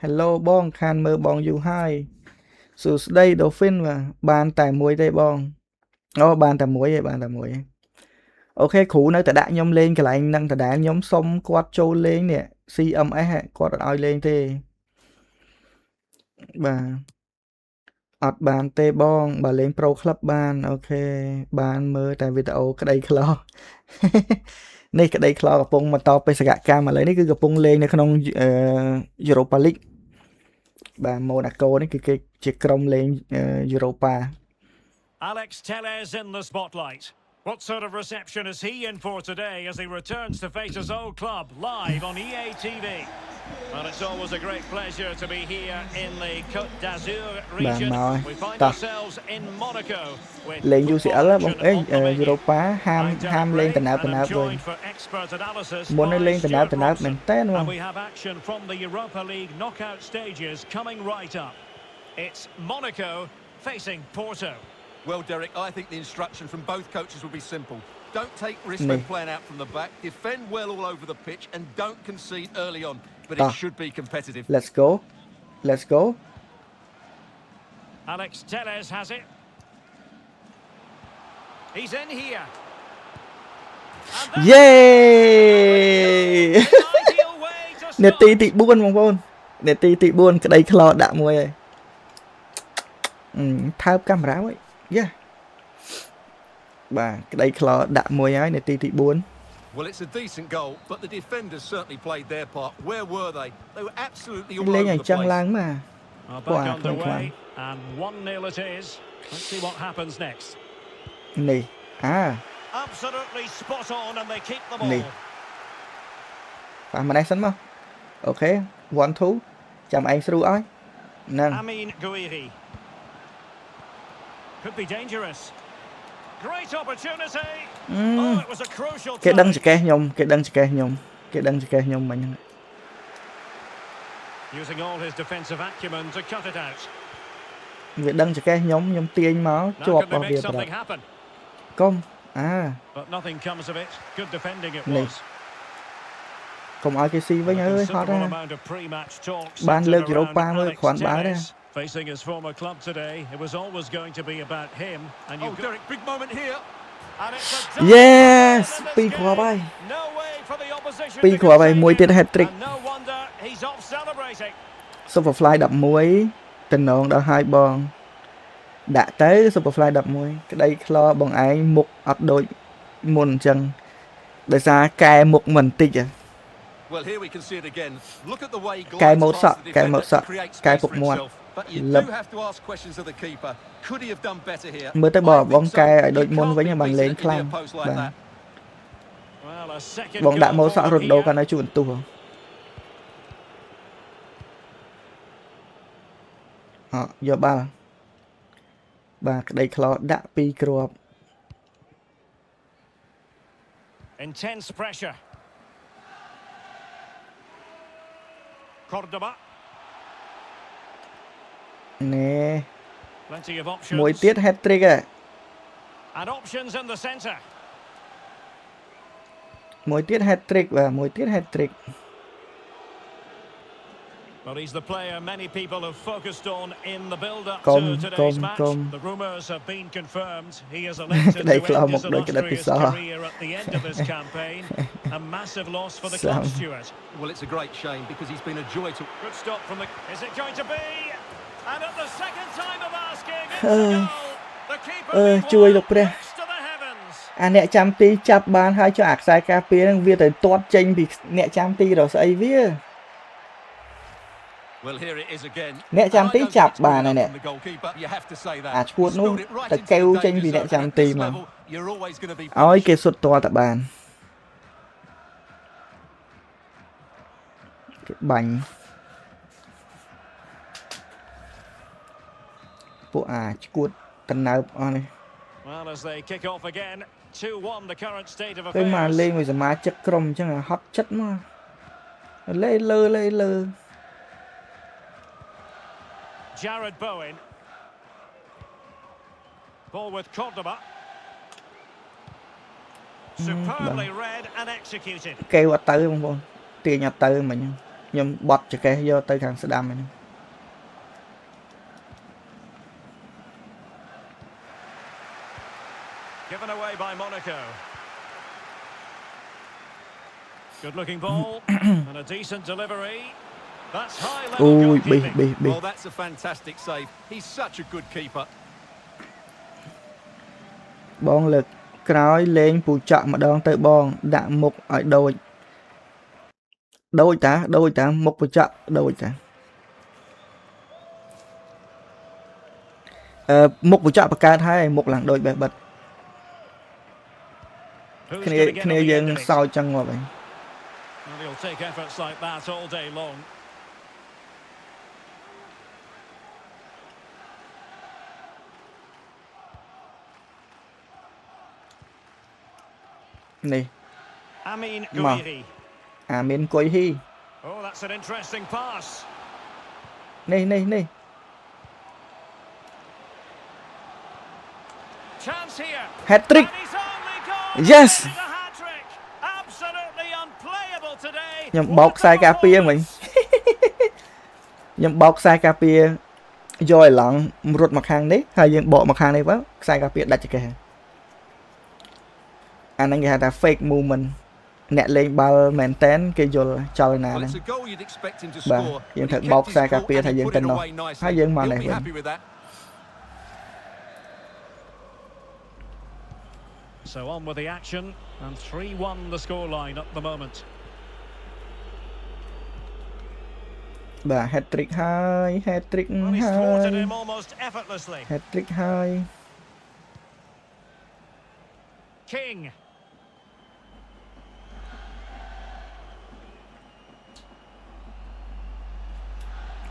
Hello បងខានមើលបងយូរហើយសួស្ដី Dolphin បាទបានតែមួយទេបងអូបានតែមួយឯងបានតែមួយឯងអូខេគ្រូនៅតែដាក់ខ្ញុំលេងកន្លែងហ្នឹងដដែលខ្ញុំសុំគាត់ចូលលេងនេះ CMS គាត់អត់ឲ្យលេងទេបាទអត់បានទេបងបើលេង Pro Club បានអូខេបានមើលតែវីដេអូក្តីខ្លោនេះក្តីខ្លោកំពុងបន្តបេសកកម្មឥឡូវនេះគឺកំពុងលេងនៅក្នុងEuropa League បាទ Monaco នេះគឺគេជាក្រុមលេង Europa Alex Telles in the spotlight. What sort of reception is he in for today as he returns to face his old club live on EA TV? Well, it's always a great pleasure to be here in the Côte d'Azur region. We find ourselves in Monaco with lên UCL á bông ấy Europa ham lên tận áo rồi muốn lên tận áo mình té luôn. And we have action from the Europa League knockout stages coming right up. It's Monaco facing Porto. Well, Derek, I think the instruction from both coaches will be simple. Don't take risks when playing out from the back. Defend well all over the pitch and don't concede early on. But it should be competitive. Let's go. Let's go. Alex Telles has it. He's in here. Yeah! នាទីទី4បងប្អូននាទីទី4ក្តីខ្លោដាក់មួយហើយថើបកាមេរ៉ាវិញយ៉ាបាទក្តីខ្លោដាក់មួយហើយនាទីទី4 Well, it's a decent goal, but the defenders certainly played their part. Where were they? They were absolutely all over the place. ឡើងមក back underway and 1-0 it is. Let's see what happens next. នេះ Absolutely spot on and they keep the ball. ប៉ះម្នេះសិនមកអូខេ 1-2 ចាំឯងស្រួលឲ្យហ្នឹង Amin Gouiri could be dangerous. Great opportunity. Oh, it was a crucial គេដឹងចកេះខ្ញុំគេដឹងចកេះខ្ញុំមិញហ្នឹង Using all his defensive acumen to cut it out. វាដឹងចកេះខ្ញុំទាញមកជាប់របស់វាប្រហែលកុំBut nothing comes of it. Good defending it was. កុំឲ្យគេស៊ីវិញអើយហត់ណាបានលើក Europa មើលគ្រាន់បើដែរ Facing his former club today, it was always going to be about him. And you Derek, big moment here. And it's a Yes ពីរគ្រាប់ហើយ No way for the opposition. ពីរគ្រាប់ហើយមួយទៀត hat trick. No wonder he's off celebrating. Superfly 11តំណងដល់ហើយបងដាក់ទៅ Superfly 11ក្តីខ្លោបងឯងមុខអត់ដូចមុនអញ្ចឹងដោយសារកែមុខមិនតិច Well, here we can see it again. Look at the way he កែម៉ូតសក់កែពុកមាត់ But you do have to ask questions of the keeper. Could he have done better here? មើលទៅបងកែឲ្យដូចមុនវិញបានលេងខ្លាំងបាទបងដាក់ម៉ូតសក់រ៉ូណូកាន់តែជួនទុះយកបាល់បាទក្តីខ្លោដាក់ពីរគ្រាប់ Intense pressure. Cordoba. ណែ Plenty of options. មួយទៀត hat trick And options in the center. មួយទៀត hat trick បាទមួយទៀត hat trick. Well, he's the player many people have focused on in the build-up to today's match. The rumours have been confirmed. He has elected to end his illustrious career at the end of his campaign. A massive loss for the club, Stuart. Well, it's a great shame because he's been a joy to... Good stop from the... Is it going to be? And at the second time of asking, it's a goal. The keeperជួយលោកព្រះ to the heavens. អាអ្នកចាំទីចាប់បានហើយចុះអាខ្សែការពារនឹងវាទៅទាត់ចេញពីអ្នកចាំទីរស្អីវា Well, here it is again. អ្នកចាំទីចាប់បានហើយអ្នក You have to say that. អាឈួតនោះទៅកែវចេញពីអ្នកចាំទីមក You're always going to be ឲ្យគេសុទ្ធទាល់តែបានគេបាញ់ពួកឈួតតណើបអស់នេះ Well, as they kick off again, 2-1 the current state of ពេល affairs. មកលេងមួយសមាជិកក្រុមអញ្ចឹងហត់ចិត្តមកលេលើ Jared Bowen. Ball with Cordoba. Superbly read and executed. គេអត់ទៅបងប្អូនទាញអត់ទៅមិញ ខ្ញុំបត់ចកេះយកទៅខាងស្ដាំហ្នឹង Given away by Monaco. Good looking ball and a decent delivery. That's high level goalkeeping. Well, that's a fantastic save. He's such a good keeper. បងលើកក្រោយលេងពូចកម្ដងទៅបងដាក់មុខឲ្យដូចតាមុខពូចកដូចតាមុខពូចកបង្កើតហើយមុខឡើងដូចបេះបិទ គ្នាយើងសោចចឹងងាប់ហើយ Well, he'll take efforts like that all day long. នេះ Amin Gouiri. Amin Gouiri Oh, that's an interesting pass. នេះ Chance here. hat trick And he's only gone. Yes. It's a hat-trick. Absolutely unplayable today. ខ្ញុំបោកខ្សែការពារមិញ ខ្ញុំបោកខ្សែការពារយកឲ្យឡងរត់មកខាងនេះហើយយើងបកមកខាងនេះទៅខ្សែការពារដាច់ចកេះអាហ្នឹងគេហៅថា fake movement អ្នកលេងបាល់មែនតែនគេយល់ចលនា Well, ហ្នឹង it's a goal you'd expect him to បាទ score. យើង He ត្រូវ kept បោក his ខ្សែការ foot ពារ and ថា he យើង put ទៅ it នោះ away nicely. ហើយយើងមក He'll នេះ be វិញ happy with that. So on with the action, and 3-1 the scoreline at the moment. បាទ hat trick ហើយ hat trick Well, he's ហើ thwarted យ him almost effortlessly. hat trick ហើយ King.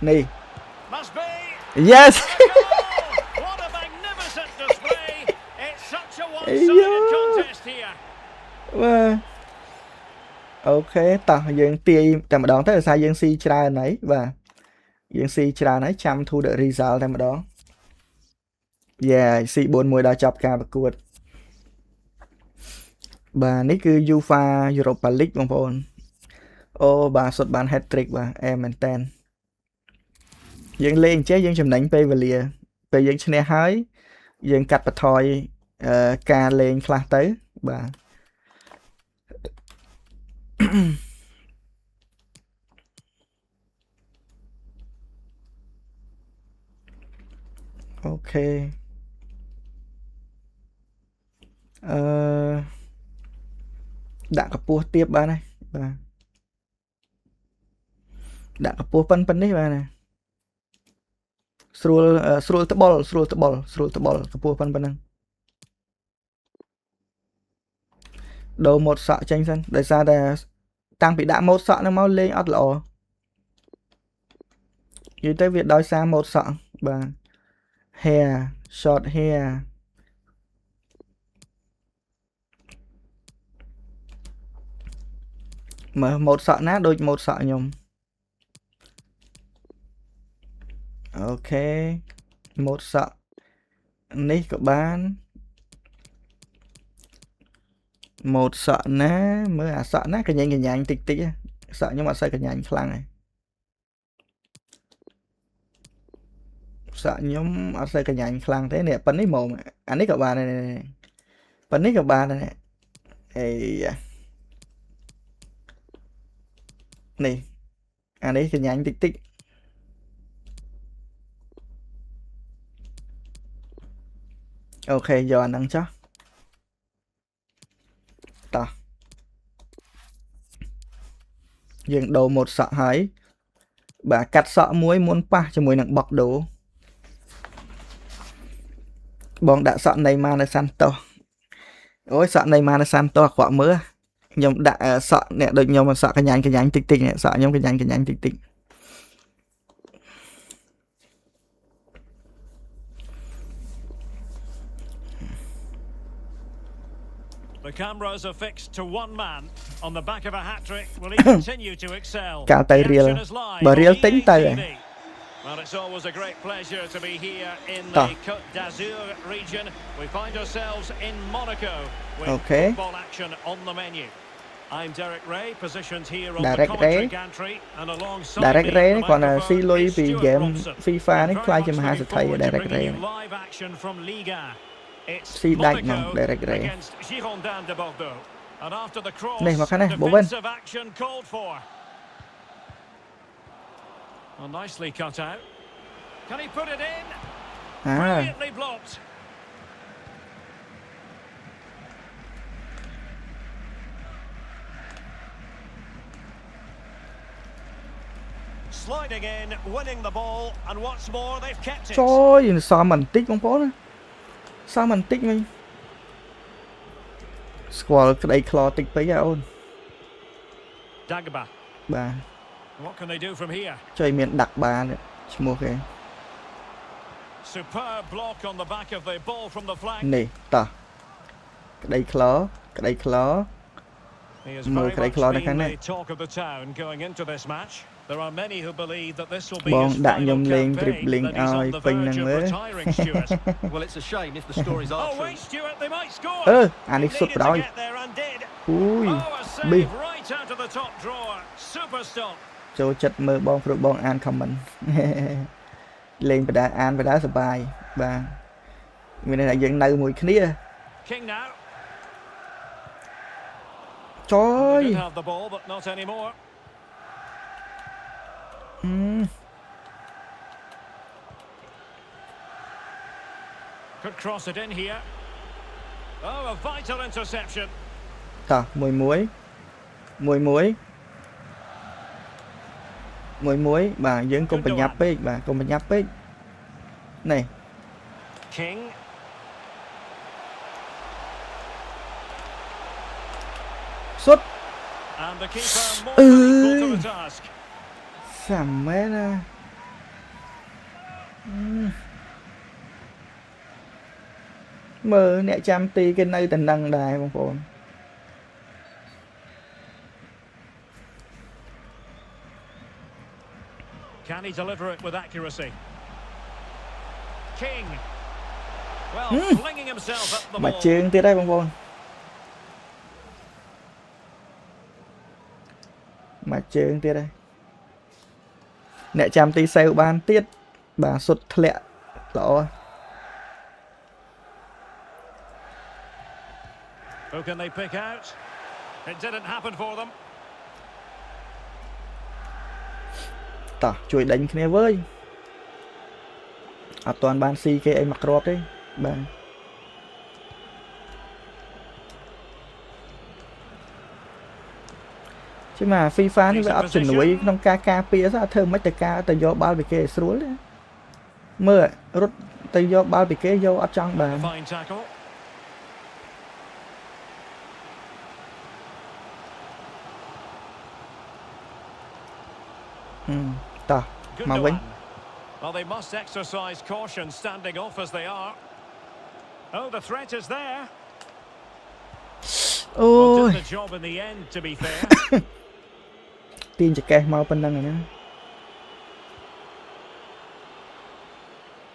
នេះ Must be. yes What a magnificent display. It's such a one-sided contest here. បាទអូខេតោះយើងទាយតែម្ដងទៅដោយសារយើងស៊ីច្រើនហើយបាទយើងស៊ីច្រើនហើយចាំ to the result តែម្ដង yeah ស៊ី4-1ដល់ចប់ការប្រកួតបាទនេះគឺ UEFA Europa League បងប្អូនអូបាទសុទ្ធបាន hat trick បាទអែមែនតែនយើងលេងចេះយើងចំណេញពេលវេលាពេលយើងឈ្នះហើយយើងកាត់បន្ថយការលេងខ្លះទៅបាទ អូខេដាក់កម្ពស់ទៀតបានហើយបាទដាក់កម្ពស់ប៉ុននេះបាទណាស្រួលត្បល់កម្ពស់ប៉ុណ្ណឹងដូរម៉ូតសក់ចេញសិនដោយសារតែតាំងពីដាក់ម៉ូតសក់ហ្នឹងមកលេងអត់ល្អនិយាយទៅវាដោយសារម៉ូតសក់បាទ hair short hair មើលម៉ូតសក់ណាដូចម៉ូតសក់ខ្ញុំអូខេម៉ូតសក់នេះក៏បានម៉ូតសក់ណាមើលអាសក់ណាកញ្ញាញតិចសក់ខ្ញុំអត់សូវកញ្ញាញខ្លាំងទេសក់ខ្ញុំអត់សូវកញ្ញាញខ្លាំងទេនេះប៉ុណ្នេះហ្មងអានេះក៏បានដែរប៉ុណ្នេះក៏បានដែរអេនេះអានេះកញ្ញាញតិចអូខេយកអាហ្នឹងចុះតោះយើងដូរម៉ូតសក់ហើយបាទកាត់សក់មួយមុនប៉ះជាមួយនឹងបុកដូបងដាក់សក់នៃម៉ានៅសាន់តោះអូយសក់នៃម៉ានៅសាន់តោះអាក្រក់មើលខ្ញុំដាក់សក់អ្នកដូចខ្ញុំសក់កញ្ញាញតិចនេះសក់ខ្ញុំកញ្ញាញតិច The cameras are fixed to one man on the back of a hat-trick. Will he continue to excel? កាលទៅ The real action is live បើ on real ទិញទៅ EA TV. Well, it's always a great pleasure to be here in the Côte d'Azur region. We find ourselves in Monaco with Okay. football action on the menu. I'm Derek Ray, positioned here on the Derek commentary Ray gantry and alongside Derek me Ray at the នេះគាត់ ស៊ី លុយ microphone ពី is game Stuart Robson. FIFA នេះ Very ខ្លាចជា much មហា looking សេដ្ឋី forward to Derek Ray bringing នេះ you live action from Liga. It's ស៊ីដាច់ហ្មង Monaco Derek Ray against Girondins de Bordeaux. And after the cross, នេះមកខាងនេះ Bowen defensive action called for. Well, nicely cut out. Can he put it in? អា Brilliantly blocked. Sliding in, winning the ball, and what's more, they've kept it. trời សមបន្តិចបងប្អូនសមបន្តិចវិញស្គាល់ក្តីខ្លោតិចពេកហ៎អូន Dagba. បាទ What can they do from here? ចុយមានដាក់បានឈ្មោះគេ Superb block on the back of the ball from the flank. នេះតោះក្តីខ្លោក្តីខ្លោ He has More very cái much claw này been kháng the này. talk of the town going into this match. There are many who believe that this will be បង his ដាក់ final ខ្ញុំលេង campaign, dribbling that he's ឲ្យ on the ពេញហ្នឹង verge of មើល retiring, Stuart. Well, it's a shame if the stories are Oh, true. wait, Stuart, they might score. អានេះ He សុទ្ធ needed ប្រ to ដោយ get there and did. អូយ Oh, a ប៊ី save right out of the top drawer. Super stop. ចូលចិត្តមើលបងព្រោះបងអាន comment លេងបដាអានបដាសប្បាយបាទមានន័យថាយើងនៅមួយគ្នា King now. ចុយ They did have the ball, but not anymore. Could cross it in here. Oh, a vital interception. តោះមួយមួយបាទយើងកុំប្រញាប់ពេកបាទកុំប្រញាប់ពេកនេះ King. សុទ្ធ And the keeper more than equal to the task. សាមែនណាមើលអ្នកចាំទីគេនៅតែនឹងដែរបងប្អូន Can he deliver it with accuracy? King. Well, flinging himself at the មក ball. ជើងទៀតហើយបងប្អូនមកជើងទៀតហើយអ្នកចាំទីសេវបានទៀតបាទសុទ្ធធ្លាក់ល្អ Who can they pick out? It didn't happen for them. តោះជួយដេញគ្នាវើយអត់ទាន់បានស៊ីគេអីមកគ្រាប់ទេបាទជិះមក FIFA នេះវាអត់ជំនួយក្នុងការការពារសោះធ្វើមិនទៅការទៅយកបាល់ពីគេស្រួលទេមើលរត់ទៅយកបាល់ពីគេយកអត់ចង់បាន Fine tackle. តោះមកវិញ Gundogan. Well, they must exercise caution standing off as they are. Oh, the threat is there. អូ Well, យ did the job in the end, to be fair. ទាញចកេះមកប៉ុណ្ណឹងហ្នឹង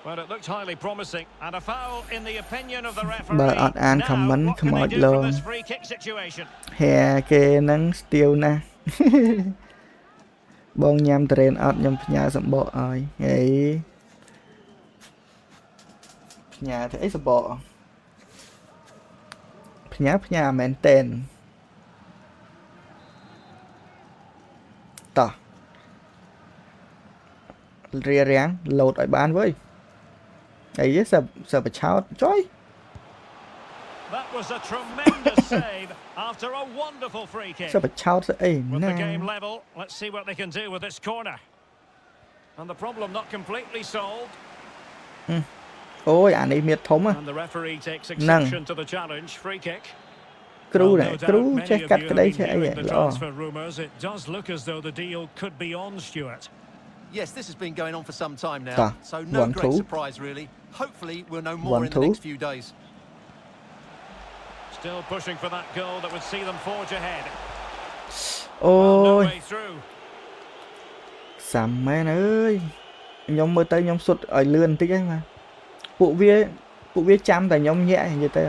Well, it looked highly promising, and a foul in the opinion of the បើ referee. អត់អាន Now, comment what can ខ្មោ they ច do ល from ង this free kick situation? ហែគេហ្នឹងស្ទាវណាស់ បងញ៉ាំត្រេនអត់ខ្ញុំផ្ញើសម្បកឲ្យហេផ្ញើទៅអីសម្បកផ្ញើមែនតែនតោះរៀបរៀងលោតឲ្យបានវើយអីសើបឆោតចុយ That was a tremendous save after a wonderful free kick. សើបឆោតស្អី With ណា the game level, let's see what they can do with this corner. And the problem not completely solved. អូយអានេះមានធំហ៎ And the referee takes exception to the challenge. Free kick. គ្រូ Well, ដែរ no គ្រូ doubt many ចេះ of កាត់ you ក្តី have ចេះ been អី hearing the ល្អ transfer rumours. It does look as though the deal could be on, Stuart. Yes, this has been going on for some time now, Ta. so no 1-2. great surprise really. Hopefully we'll know more in the 1-2. next few days. Still pushing for that goal that would see them forge ahead. អូ Well, no យ way through. សាំមែនអើយខ្ញុំមើលទៅខ្ញុំសុទ្ធឲ្យលឿនបន្តិចហ្នឹងបាទពួកវាចាំតែខ្ញុំញាក់និយាយទៅ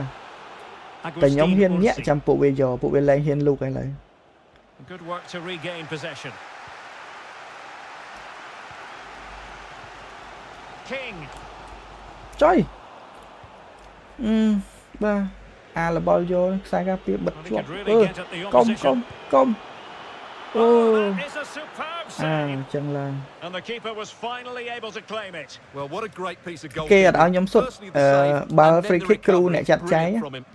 តែខ្ញុំហ៊ានញាក់ចាំពួកវាយកពួកវាលែងហ៊ានលូកហើយឡើយ Good work to regain possession. King. ចុយបាទអាលបល់យកខ្សែការពារបិទ Well, he ជាប់ could really get at the កុំ opposition. កុំ Oh, that is a superb អា save. ចឹងឡើង And the keeper was finally able to claim it. Well, what a great piece of goal. គេអត់ឲ្យខ្ញុំសុទ្ធ Firstly, the save, បាល់ and then free the kick គ្រូ recovery. អ្នកចាត់ចែង Brilliant from him.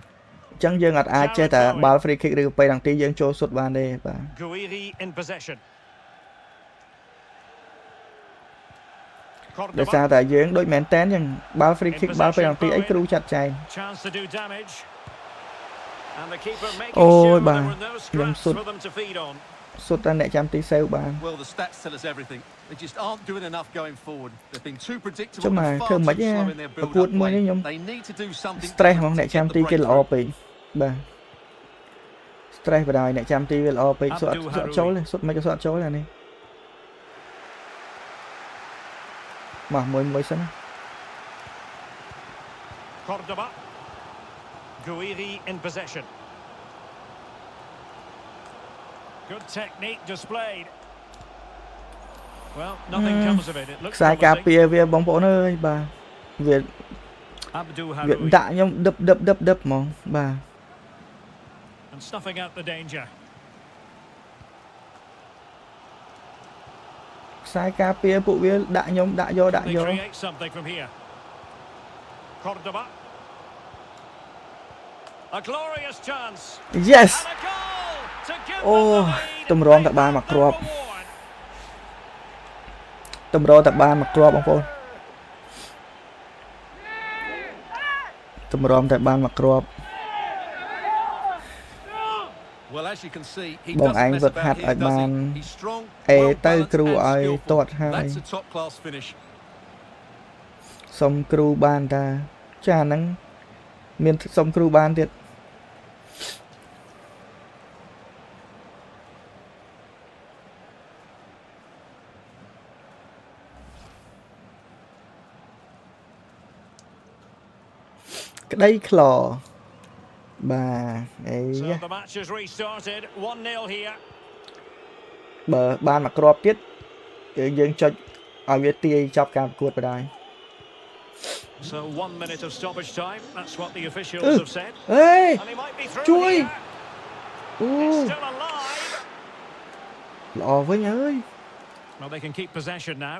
អញ្ចឹងយើងអត់អាចចេះតែបាល់ free kick ឬពេលដងទីយើងចូលសុទ្ធបានទេបាទ Guiri in possession. ដោយសារ Cordoba. តែយើងដូចមែនតែនចឹងបាល់ free kick បាល់ពេលដងទីអីគ្រូចាត់ចែង Chance to do damage. And the keeper making Ôi sure bà, there were no nhầm scraps sút. for them to feed on. សុទ្ធតែអ្នកចាំទីសេវបាន Well, the stats tell us everything. They just aren't doing enough going forward. They've been too predictable ចាំមក and ធ្វើ far មិន too ណា slow in their ប្រកួត build-up មួយនេះ play. ខ្ញុំ They need to do something stress ហ្មង different អ្នក to ចាំ get ទី the គេល្អ breakthrough. ពេកបាទ stress បណ្ដោយអ្នកចាំទីវាល្អពេកសុទ្ធចូលទេសុទ្ធមិនក៏សុទ្ធចូលអានេះមកមួយសិនណា Cordoba. Guiri in possession. Good technique displayed. Well, nothing comes of it. It looks ខ្សែការពា promising. រវាបងប្អូនអើយបាទវា Abdul វា Haroui. ដាក់ខ្ញុំដឹបហ្មងបាទ And snuffing out the danger. ខ្សែការពារពួកវាដាក់ខ្ញុំដាក់យក They create something from here. Cordoba. A glorious chance. yes And a goal to give them Ồ, the lead. tụm rôm tại ba They mặt have the rộp. reward. តម្រតែបានមកគ្រាប់បងប្អូនតម្រាំតែបានមកគ្រាប់ Well, as you can see, he បង doesn't ឯង mess វឹកហាត់ about ឲ្យ here, បា does ន he? He's strong, អេ well ទៅ balanced គ្រូ and ឲ្យ skillful. ទាត់ហើយ That's a top class finish. សុំគ្រូបានតាចាហ្នឹងមានសុំគ្រូបានទៀតក្តីខ្លបាទអី So the match has restarted. 1-0 here. បើបានមកគ្រាប់ទៀតគឺយើងចុចឲ្យវាទាយចប់ការប្រកួតបណ្ដោយ So 1 minute of stoppage time. That's what the officials have said. អេ And he might be through Chui. here. អូ It's still alive. ល្អវិញអើយ Well, they can keep possession now.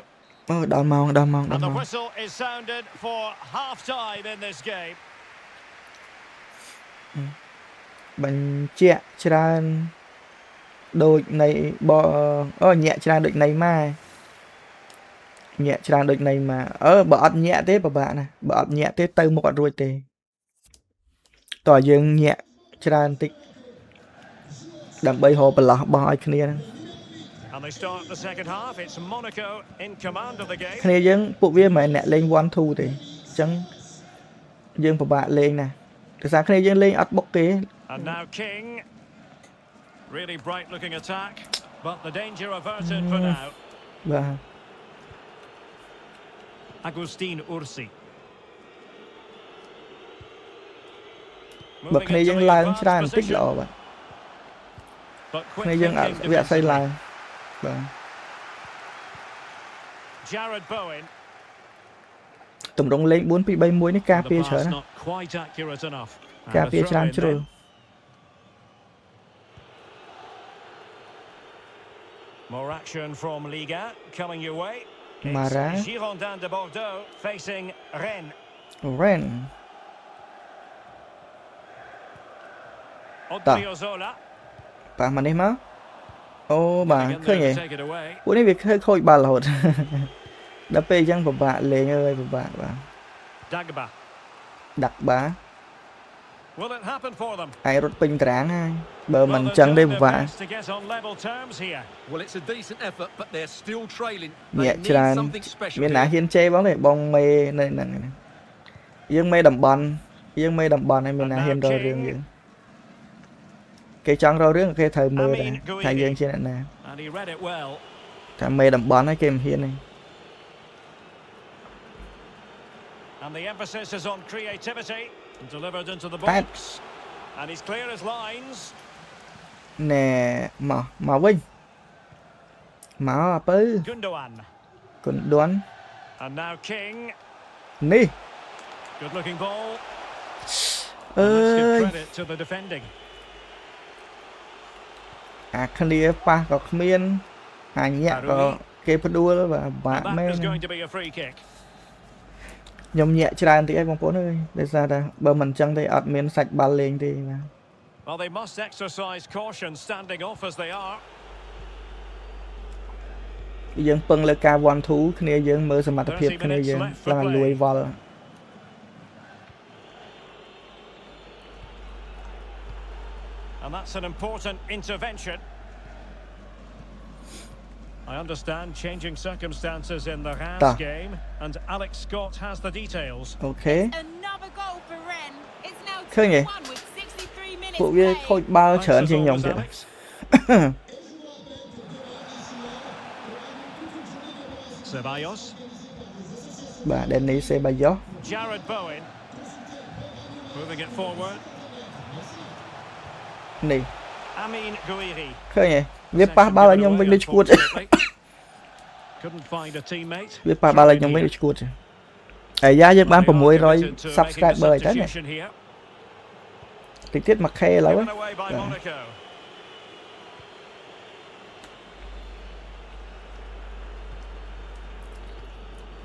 អូដល់ម៉ោងដល់ម៉ោង And the whistle is sounded for half-time in this game. បញ្ជាក់ច្រើនដូចនៃអូញាក់ច្រើនដូចនៃម៉ែញាក់ច្រើនដូចនៃម៉ែបើអត់ញាក់ទេពិបាកណាស់បើអត់ញាក់ទេទៅមុខអត់រួចទេតើយើងញាក់ច្រើនតិចដើម្បីរកបន្លោះបោះឲ្យគ្នាហ្នឹង And they start the second half. It's Monaco in command of the game. គ្នាយើងពួកវាមិនមែនអ្នកលេង 1-2 ទេអញ្ចឹងយើងពិបាកលេងណាស់ដោយសារគ្នាយើងលេងអត់បុកគេ And now King. Really bright looking attack. But the danger averted for now. បាទ Agustin Ursi. បើ Moving គ្នាយើង into the ឡើង advanced ច្រើនបន្តិច position. ល្អបាទ But quick គ្នាយើងអត់ thinking វាអត់សូវឡើង defensively. បាទ Jared Bowen. តម្រង់លេង 4-2-3-1 នេះការ The ពារ pass ច្រើនណា not quite accurate enough. And ការ a ពារ throw ច្រើន in ជ្រុល then. More action from Liga coming your way. It's Mara. Girondins de Bordeaux facing Rennes. Ren Odriozola. ប៉ះមកនេះមកអូបាទ Getting ឃើញ there ហ៎ to take it away. ពួកនេះវាខូចបាល់រហូត ដល់ពេលអញ្ចឹងពិបាកលេងអើយពិបាកបាទ Dagba. ដាក់បា Will it happen for them? ឯងរត់ពេញតារាងហើយបើមិន Well, អញ្ចឹង they're ទេ doing ពិ their បាក best to get on level terms here. Well, it's a decent effort, but they're still trailing. ញា They ក់ need ច្រើន something special មានណា here. ហ៊ានជេរបងទេបងមេនៅហ្នឹងយើងមេតំបន់ហើយមានណាហ៊ានរករឿងយើងគេចង់រករឿងគេត្រូវមើលដែរថាយើងជាអ្នកណា And he read it well. ថាមេតំបន់ហើយគេមិនហ៊ានទេ And the emphasis is on creativity. Delivered into the Pat. box. And he's clear as lines. nè mà vinh mà bứ Gundogan. còn đoán And now King. nè Good looking ball. And let's give ơi credit to the defending. à khăn đi pa có miên hành nhẹ có kê phật đua và bạ And that mê is going to be a free kick. nhom nhẹ tràn thì em bóng bốn ơi để ra đây bờ mình chân thì ọt miên sạch ba lên thì mà Well, they must exercise caution standing off as they are. dương pưng lên ca one thú kia dương mơ sầm mặt tập hiệp kia dương là lùi vào And that's an important intervention. I understand changing circumstances in the Reims game, and Alex Scott has the details. ok Another goal for Rennes. It's now Khơi nhỉ? 2-1 with 63 minutes phụ kia played. khôi bao Thanks chởn as trên nhom always, vậy Alex. Ceballos. bà Denis Ceballos Jared Bowen. Moving it forward. nè Amin Gouiri. khơi nhỉ biết pa bao là nhom bên đi chuột Couldn't find a teammate. biết pa bao là nhom bên đi chuột ấy giá giấc bán 600 subscriber đấy này trực tiếp mặc khe lâu ấy Given away by Monaco.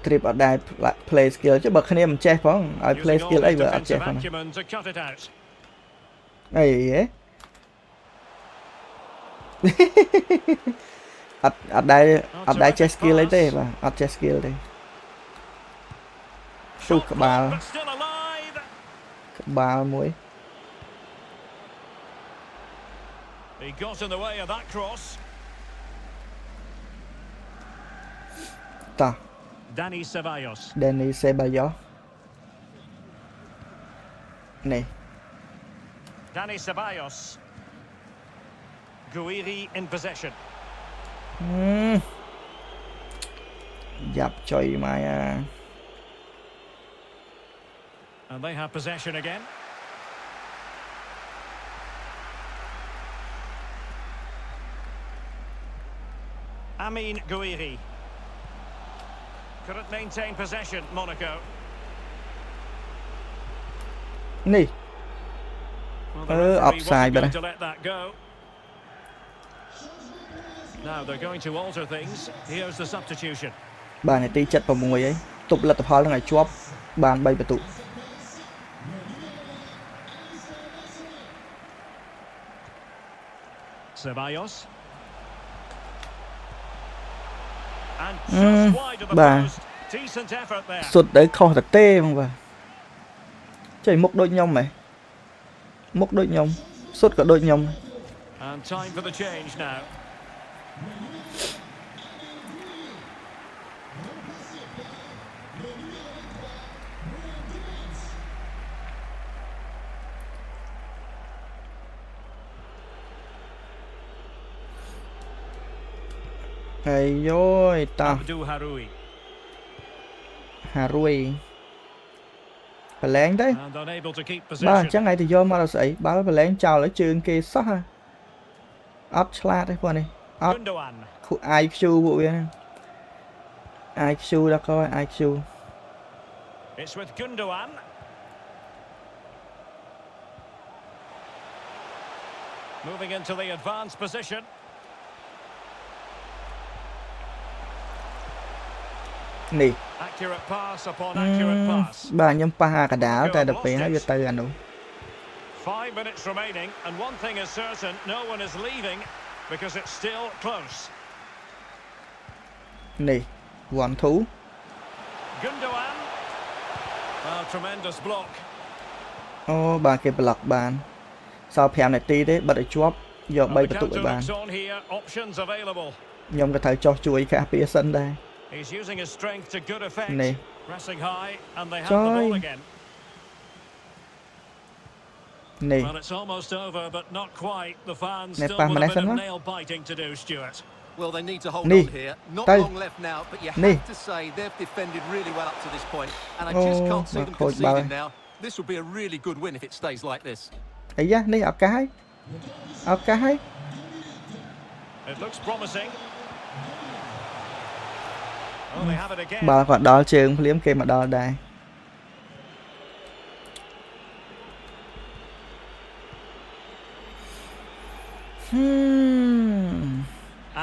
trip ở đây play skill chứ bật khné mình che phong ở play Using all skill ấy his vừa ở che defensive phong acumen to cut it out. ấy ấy ở đây che skill ấy thế và ở che skill đây su Shot cả blocked, ba but still alive. mũi He got in the way of that cross. ta Dani Ceballos. Denis Ceballos này Dani Ceballos. Gouiri in possession. dập chơi mai à And they have possession again. Amin Gouiri. Couldn't maintain possession, Monaco. nè Well, the referee offside wasn't rồi going to let that go. Now they're going to alter things. Here's the substitution. បាទនាទី76អីទប់លទ្ធផលនឹងឲ្យជាប់បាន3បន្ទុក Ceballos. And just wide of the bà. post. Decent effort there. សុទ្ធទៅខុសតែទេបងបាទចុយមុខដូចខ្ញុំហ៎មុខដូចខ្ញុំសុទ្ធក៏ដូចខ្ញុំ And time for the change now. Ây dôi ta Abdou Haroui. Hà Rui phải lén đấy And unable to keep ba possession. chắc ngày thì do mà là sấy ba phải lén chào lấy trường kia sót ha ấp chla đấy qua này ấp Gundogan. IQ vụ kia IQ đã coi IQ It's with Gundogan. Moving into the advanced position. nè Accurate pass upon accurate pass. ba nhâm pa cả đảo tại đập về nó vô tay anh đủ 5 minutes remaining, and one thing is certain, no one is leaving because it's still close. nè one thú Gundogan. Tremendous block. ô ba kia block bàn sau 5 นาทีđấy bật ở chóp do And bay the bắt tụ counter bàn looks on here, options available. nhom có thể cho chuối cả phía sân đây He's using his strength to good effect. nè Pressing high, and they have Trời. the ball again. nè Well, it's almost over, but not quite. The fans Nè, still pa, with mà a nãy bit sân of quá. nail biting to do, Stuart. Well, they need to hold Nè. on here. Not Tay. long left now, but you Nè. have to say they've defended really well up to this point, and I just Ô, can't see mà them khôi bao. conceding now. This will be a really good win if it stays like this. ấy da nè ở cái ឱកាសហើយ It looks promising. Oh, they have it again. បើគាត់ដល់ជើងភ្លាមគេមកដល់ដែរ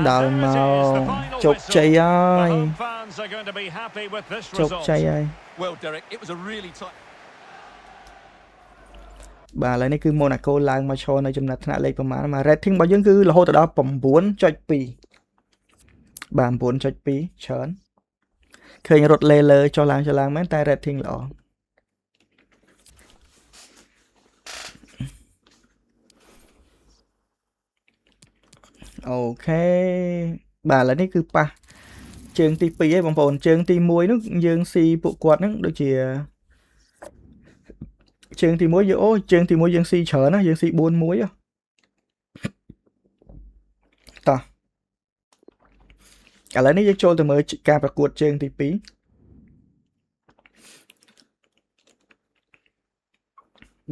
ដល់មកជោគជ័យហើ The យ home fans are going to be happy with this ជោគ result. ជ័យហើយ Well, Derek, it was a really tight. បាទឥឡូវនេះគឺ Monaco ឡើងមកឈរនៅចំណាត់ថ្នាក់លេខប្រមាណមក rating របស់យើងគឺរហូតដល់ 9.2 បាទ 9.2 ច្រើនឃើញរត់លេលើចុះឡើងមែនតែ rating ល្អអូខេបាទឥឡូវនេះគឺប៉ះជើងទី2ហើយបងប្អូនជើងទី1នោះយើងស៊ីពួកគាត់ហ្នឹងដូចជាជើងទី1យើងអូជើងទី1យើងស៊ីច្រើនណាយើងស៊ី 4-1 តោះឥឡូវនេះយើងចូលទៅមើលការប្រកួតជើងទី2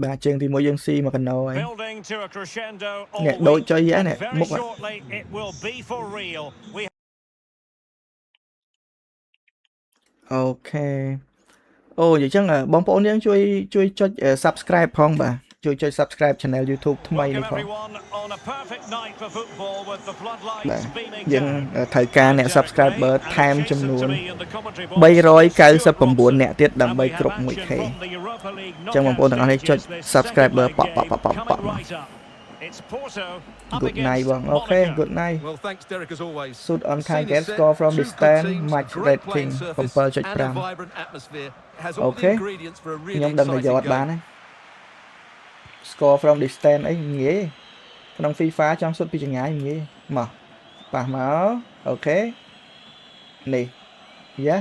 បាទជើងទី1យើងស៊ីមកកណោហើយ Building to a crescendo all នេះដូច week. ចុយយ៉ាងនេះ Very មុខ shortly, it will be for real. We អូខេអូនិយាយចឹងបងប្អូនយើងជួយចុច subscribe ផងបាទជួយចុច subscribe channel YouTube ថ្មីនេះ welcome ផង everyone on a perfect night for football with the បាទ floodlights beaming យើង down. ត្រូវការអ្នក subscriber ថែមចំនួន 399 អ្នកទៀតដើម្បីគ្រប់ 1k ចឹងបងប្អូនទាំងអស់នេះចុច subscriber ប៉ប៉ Good night បងអូខេ good night Well, thanks, Derek, as always. shoot on Scene target is set, score from 2 good distance teams, match great playing rating surface, 7.5 and a vibrant atmosphere. It has all the Okay. ingredients for a ខ្ញុំ really ដឹងតែយក exciting បាន game. ហើយ score from distance អីងាយក្នុង FIFA ចង់សុទ្ធពីចម្ងាយងាយមកប៉ះមកអូខេនេះយ៉ា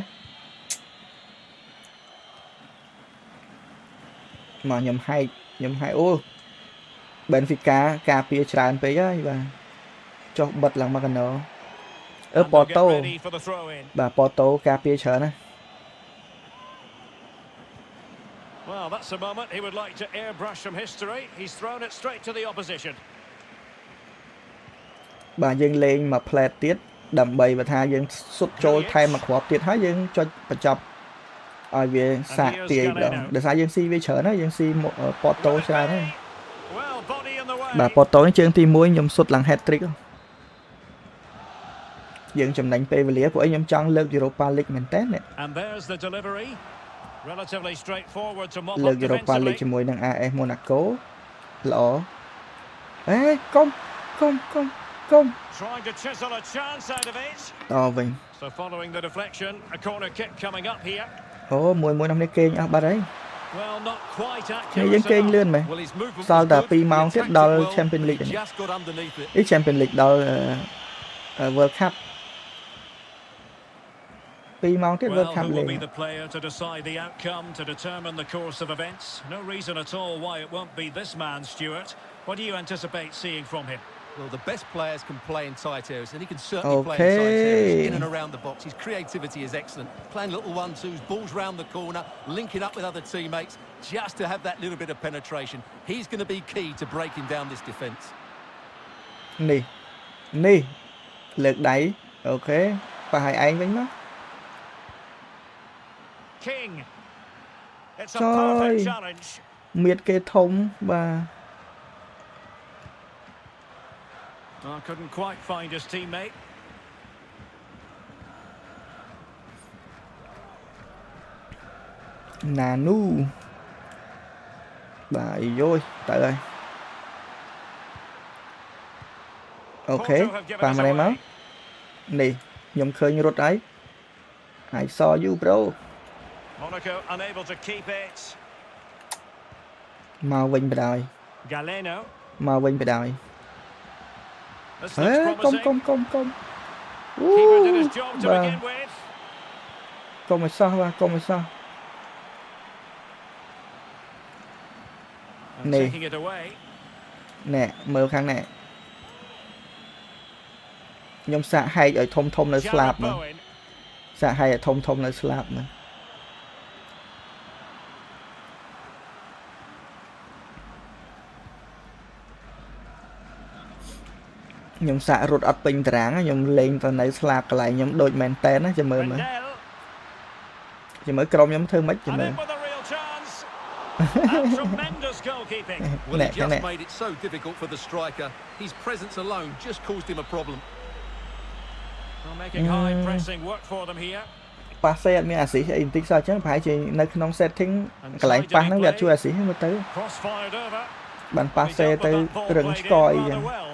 មកខ្ញុំហែកអូ Benfica ការពារច្រើនពេកហើយបាទចុះបិទឡើងមកកណោ Porto បាទ Porto ការពារច្រើនណា Well, that's a moment he would like to airbrush from history. He's thrown it straight to the opposition. បាទយើងលេងមក plate ទៀតដើម្បីបើថាយើងសុទ្ធចូលថែមមកគ្រាប់ទៀតហើយយើងចុចបញ្ចប់ឲ្យវាសាកទាយម្ដងដោយសារយើងស៊ីវាច្រើនហើយយើងស៊ី Porto ច្រើនហើយ Well, body in the way. បាទ Porto នេះជើងទី1ខ្ញុំសុទ្ធឡើង hat trick យើងចំណេញពេលវេលាព្រោះខ្ញុំចង់លើក Europa League មែនតើ And there's the delivery. Relatively straightforward to mop លើក up Europa League defensively. ជាមួយនឹង AS Monaco ល្អអេកុំ Trying to chisel a chance out of it. តវិញ So following the deflection, a corner kick coming up here. អូមួយnămនេះគេងអស់បាត់ហើយ Well, not quite គ្នាយើង accurate គេងលឿន enough. មែន Well, his movement សល់ was តែ good. 2ម៉ោង He ទៀត attacked ដល់ it well, Champions League but នេះ just got underneath it. នេះ Champions League ដល់ World Cup 2ម៉ោងទៀត World Well, Cup who លេ will ង be the player to decide the outcome, to determine the course of events? No reason at all why it won't be this man, Stuart. What do you anticipate seeing from him? Well, the best players can play in tight areas, and he can certainly play in tight areas, Okay. in and around the box. His creativity is excellent. Playing little 1-2s, balls round the corner, linking up with other teammates, just to have that little bit of penetration. He's going to be key to breaking down this defence. នេះលើកដៃអូខេប៉ះឲ្យឯងវិញមក King. It's a Trời. perfect challenge. មៀតគេធំបាទ Oh, couldn't quite find his teammate. ណានូបាទអីយយទៅហើយអូខេ Porto have given ប៉ះ us មកនេះមក away. នេះខ្ញុំឃើញរត់ហើយ I saw you bro Monaco unable to keep it. មកវិញបដ ாய் Galeno. មកវិញបដ ாய் This ហេ looks កុំ promising. អូ Keeper did his job to បាទ begin with. កុំឲ្យសោះបាទកុំឲ្យសោះ And Nè. taking it away. ណែមើលខាងនេះខ្ញុំសាកហែកឲ្យធំនៅស្លាប Jarrod មើល Bowen. សាកហែកឲ្យធំនៅស្លាបមើល ខ្ញុំសាក់រត់អត់ពេញតារាងខ្ញុំលេងទៅនៅស្លាប់កន្លែងខ្ញុំដូចមែនតែនណាចាំមើលមើល Rendell. ចាំមើលក្រុមខ្ញុំធ្វើម៉េចចាំ And មើល in with a real chance. And tremendous goalkeeping. Well, he Nè, cái just nè. made it so difficult for the striker. His presence alone just caused him a problem. Well, making high pressing work for them here. ប៉ះសេអត់មានអាស៊ីអីបន្តិចសោះអញ្ចឹងប្រហែលជានៅក្នុង setting កន្លែងប៉ះហ្នឹងវាអត់ជួយអាស៊ីមើលទៅ Cross fired over. បានប៉ះ He សេ dealt ទៅ with that ball រឹង played ឆ្កយ in អញ្ចឹង rather well.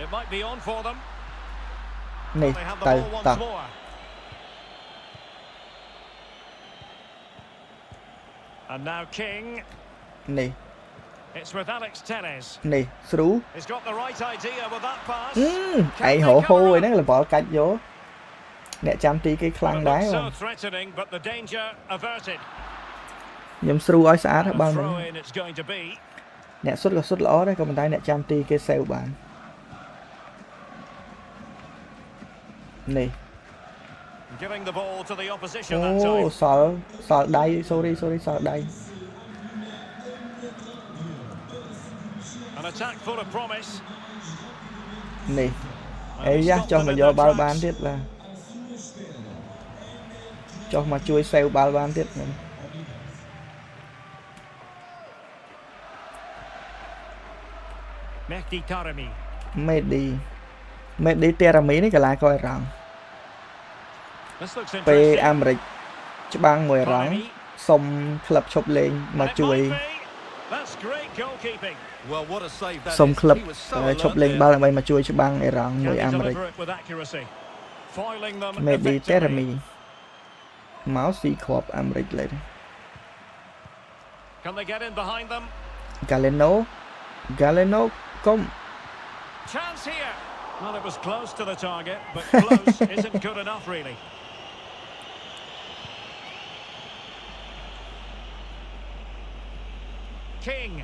It might be on for them. នេះ They have the ទៅ ball តោះ once more. And now King. នេះ It's with Alex Telles. នេះស្រូ He's got the right idea with that pass. ឯងហោហូឯហ្នឹងលបល់កាច់យកអ្នកចាំទីគេខ្លាំង It ដែរ looks បង so threatening, but the danger averted. ខ្ញុំស្រូឲ្យស្អាត And បា a ល់ហ្នឹង throw in it's going to be. អ្នកសុទ្ធក៏សុទ្ធល្អដែរក៏ប៉ុន្តែអ្នកចាំទីគេសេវបាននេះ Giving the ball to the opposition អូ that time. សល់ដៃ sorry សល់ដៃ An attack full of promise. នេះ And អី he យ៉ា stopped ចុះ them មក in យក their បាល់បាន tracks. ទៀតបាទចុះមកជួយសេវបាល់បានទៀតហ្នឹង Mehdi Taremi. មេឌីតេរ៉ាមីនេះកីឡាករអ៊ីរ៉ង់ This looks ពេល interesting. អាមេរិកច្បាំងមួយអ៊ីរ៉ង់ Taremi. សុំក្លឹបឈប់លេង And មក it ជួយ might be. That's great goalkeeping. Well, what a save that សុំ is. ក្លឹប He was so ឈប់ alert លេង there. បាល់ដើម្បីមកជួយច្បាំងអ៊ីរ៉ង់ Can មួយ he អាមេរិក deliver it with accuracy? Foiling them មេឌីតេរ៉ាមី effectively. មកស៊ីគ្រាប់អាមេរិកលេង Can they get in behind them? ហ្គាឡេណូកុំ Chance here. Well, it was close to the target, but close isn't good enough, really. King.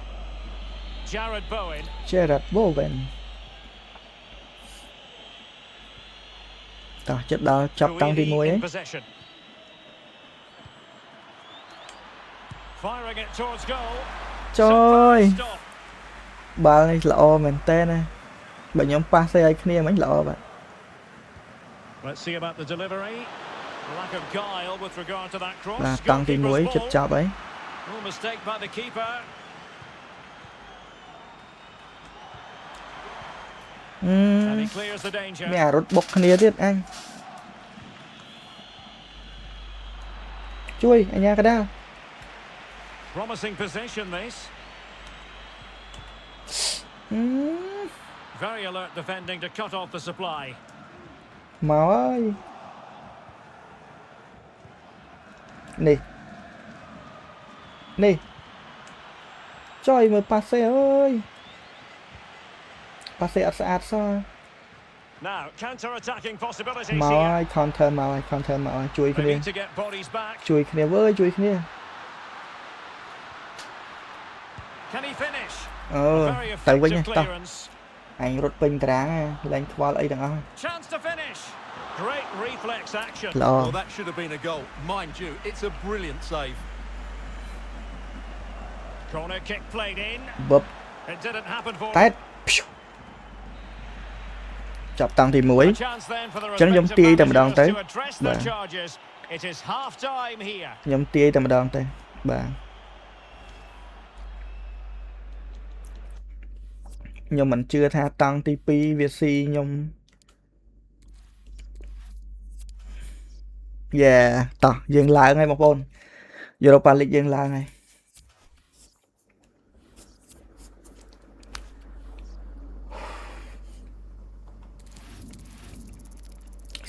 Jared Bowen. Gerard Bowen តោះចិត្តដល់ចាប់តាំងទី Ruidi 1 in ហ៎ possession. Firing it towards goal. ចយ Superb stop. បាល់នេះល្អមែនតើណាបើខ្ញុំប៉ះសេឲ្យគ្នាមិញល្អបាទ Let's see about the delivery. Lack of guile with regard to that cross. បាទតាំងទី Goalkeeper's 1ចិត្ត ball. ចាប់ហើយ No mistake by the keeper. អឺ And he clears the danger. មានអារត់បុកគ្នាទៀតអញជួយអញ្ញាកដាល Promising position, this. អឺ Very alert defending to cut off the supply. មកហើយនេះចយមើលប៉ាសេអើយប៉ាសេអត់ស្អាតសោះ Now, counter-attacking possibilities មក here. ហើយ counter មកហើយជួយគ្នា They need to get bodies back. ជួយគ្នាវើយជួយគ្នា Can he finish? អឺ Very ទៅវិញ effective តោះ clearance. អញរត់ពេញតារាងឡើងខ្វល់អីទាំងអស់ Chance to finish. Great reflex action. ល្អ Well, that should have been a goal. Mind you, it's a brilliant save. Corner kick played in. បឹប It didn't happen for តែ him. ចាប់តាំងទី A chance then for the Chẳng giống respective tia tầm đòn managers tới. to address their Bà. charges. It is half time here. ខ្ញុំទាយតែម្ដងទៅបាទខ្ញុំមិនជឿថាតាំងទី2វាស៊ីខ្ញុំតោះយើងឡើងហើយបងប្អូន Europa League យើងឡើងហើយ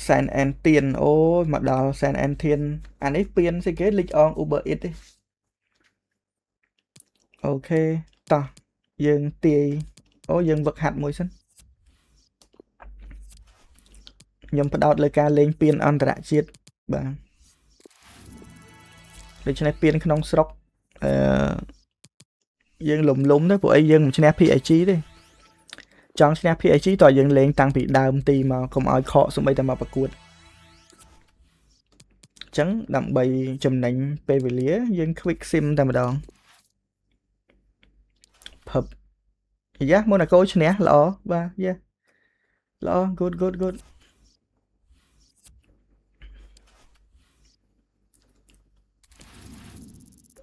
San Etienne អូយមកដល់ San Etienne អានេះពៀនស្អីគេ League on Uber Eats ទេអូខេតោះយើងទាយអូយើងវឹកហាត់មួយសិនខ្ញុំផ្ដោតលើការលេងពៀនអន្តរជាតិបាទដូច្នេះពៀនក្នុងស្រុកយើងលំទៅព្រោះអីយើងមិនឈ្នះ PSG ទេចង់ឈ្នះ PSG តើយើងលេងតាំងពីដើមទីមកកុំឲ្យខកសំបីតែមកប្រកួតអញ្ចឹងដើម្បីចំណេញពេលវេលាយើង quick sim តែម្ដង Pub Yeah Monaco ឈ្នះល្អបាទ yeah ល្អ good good good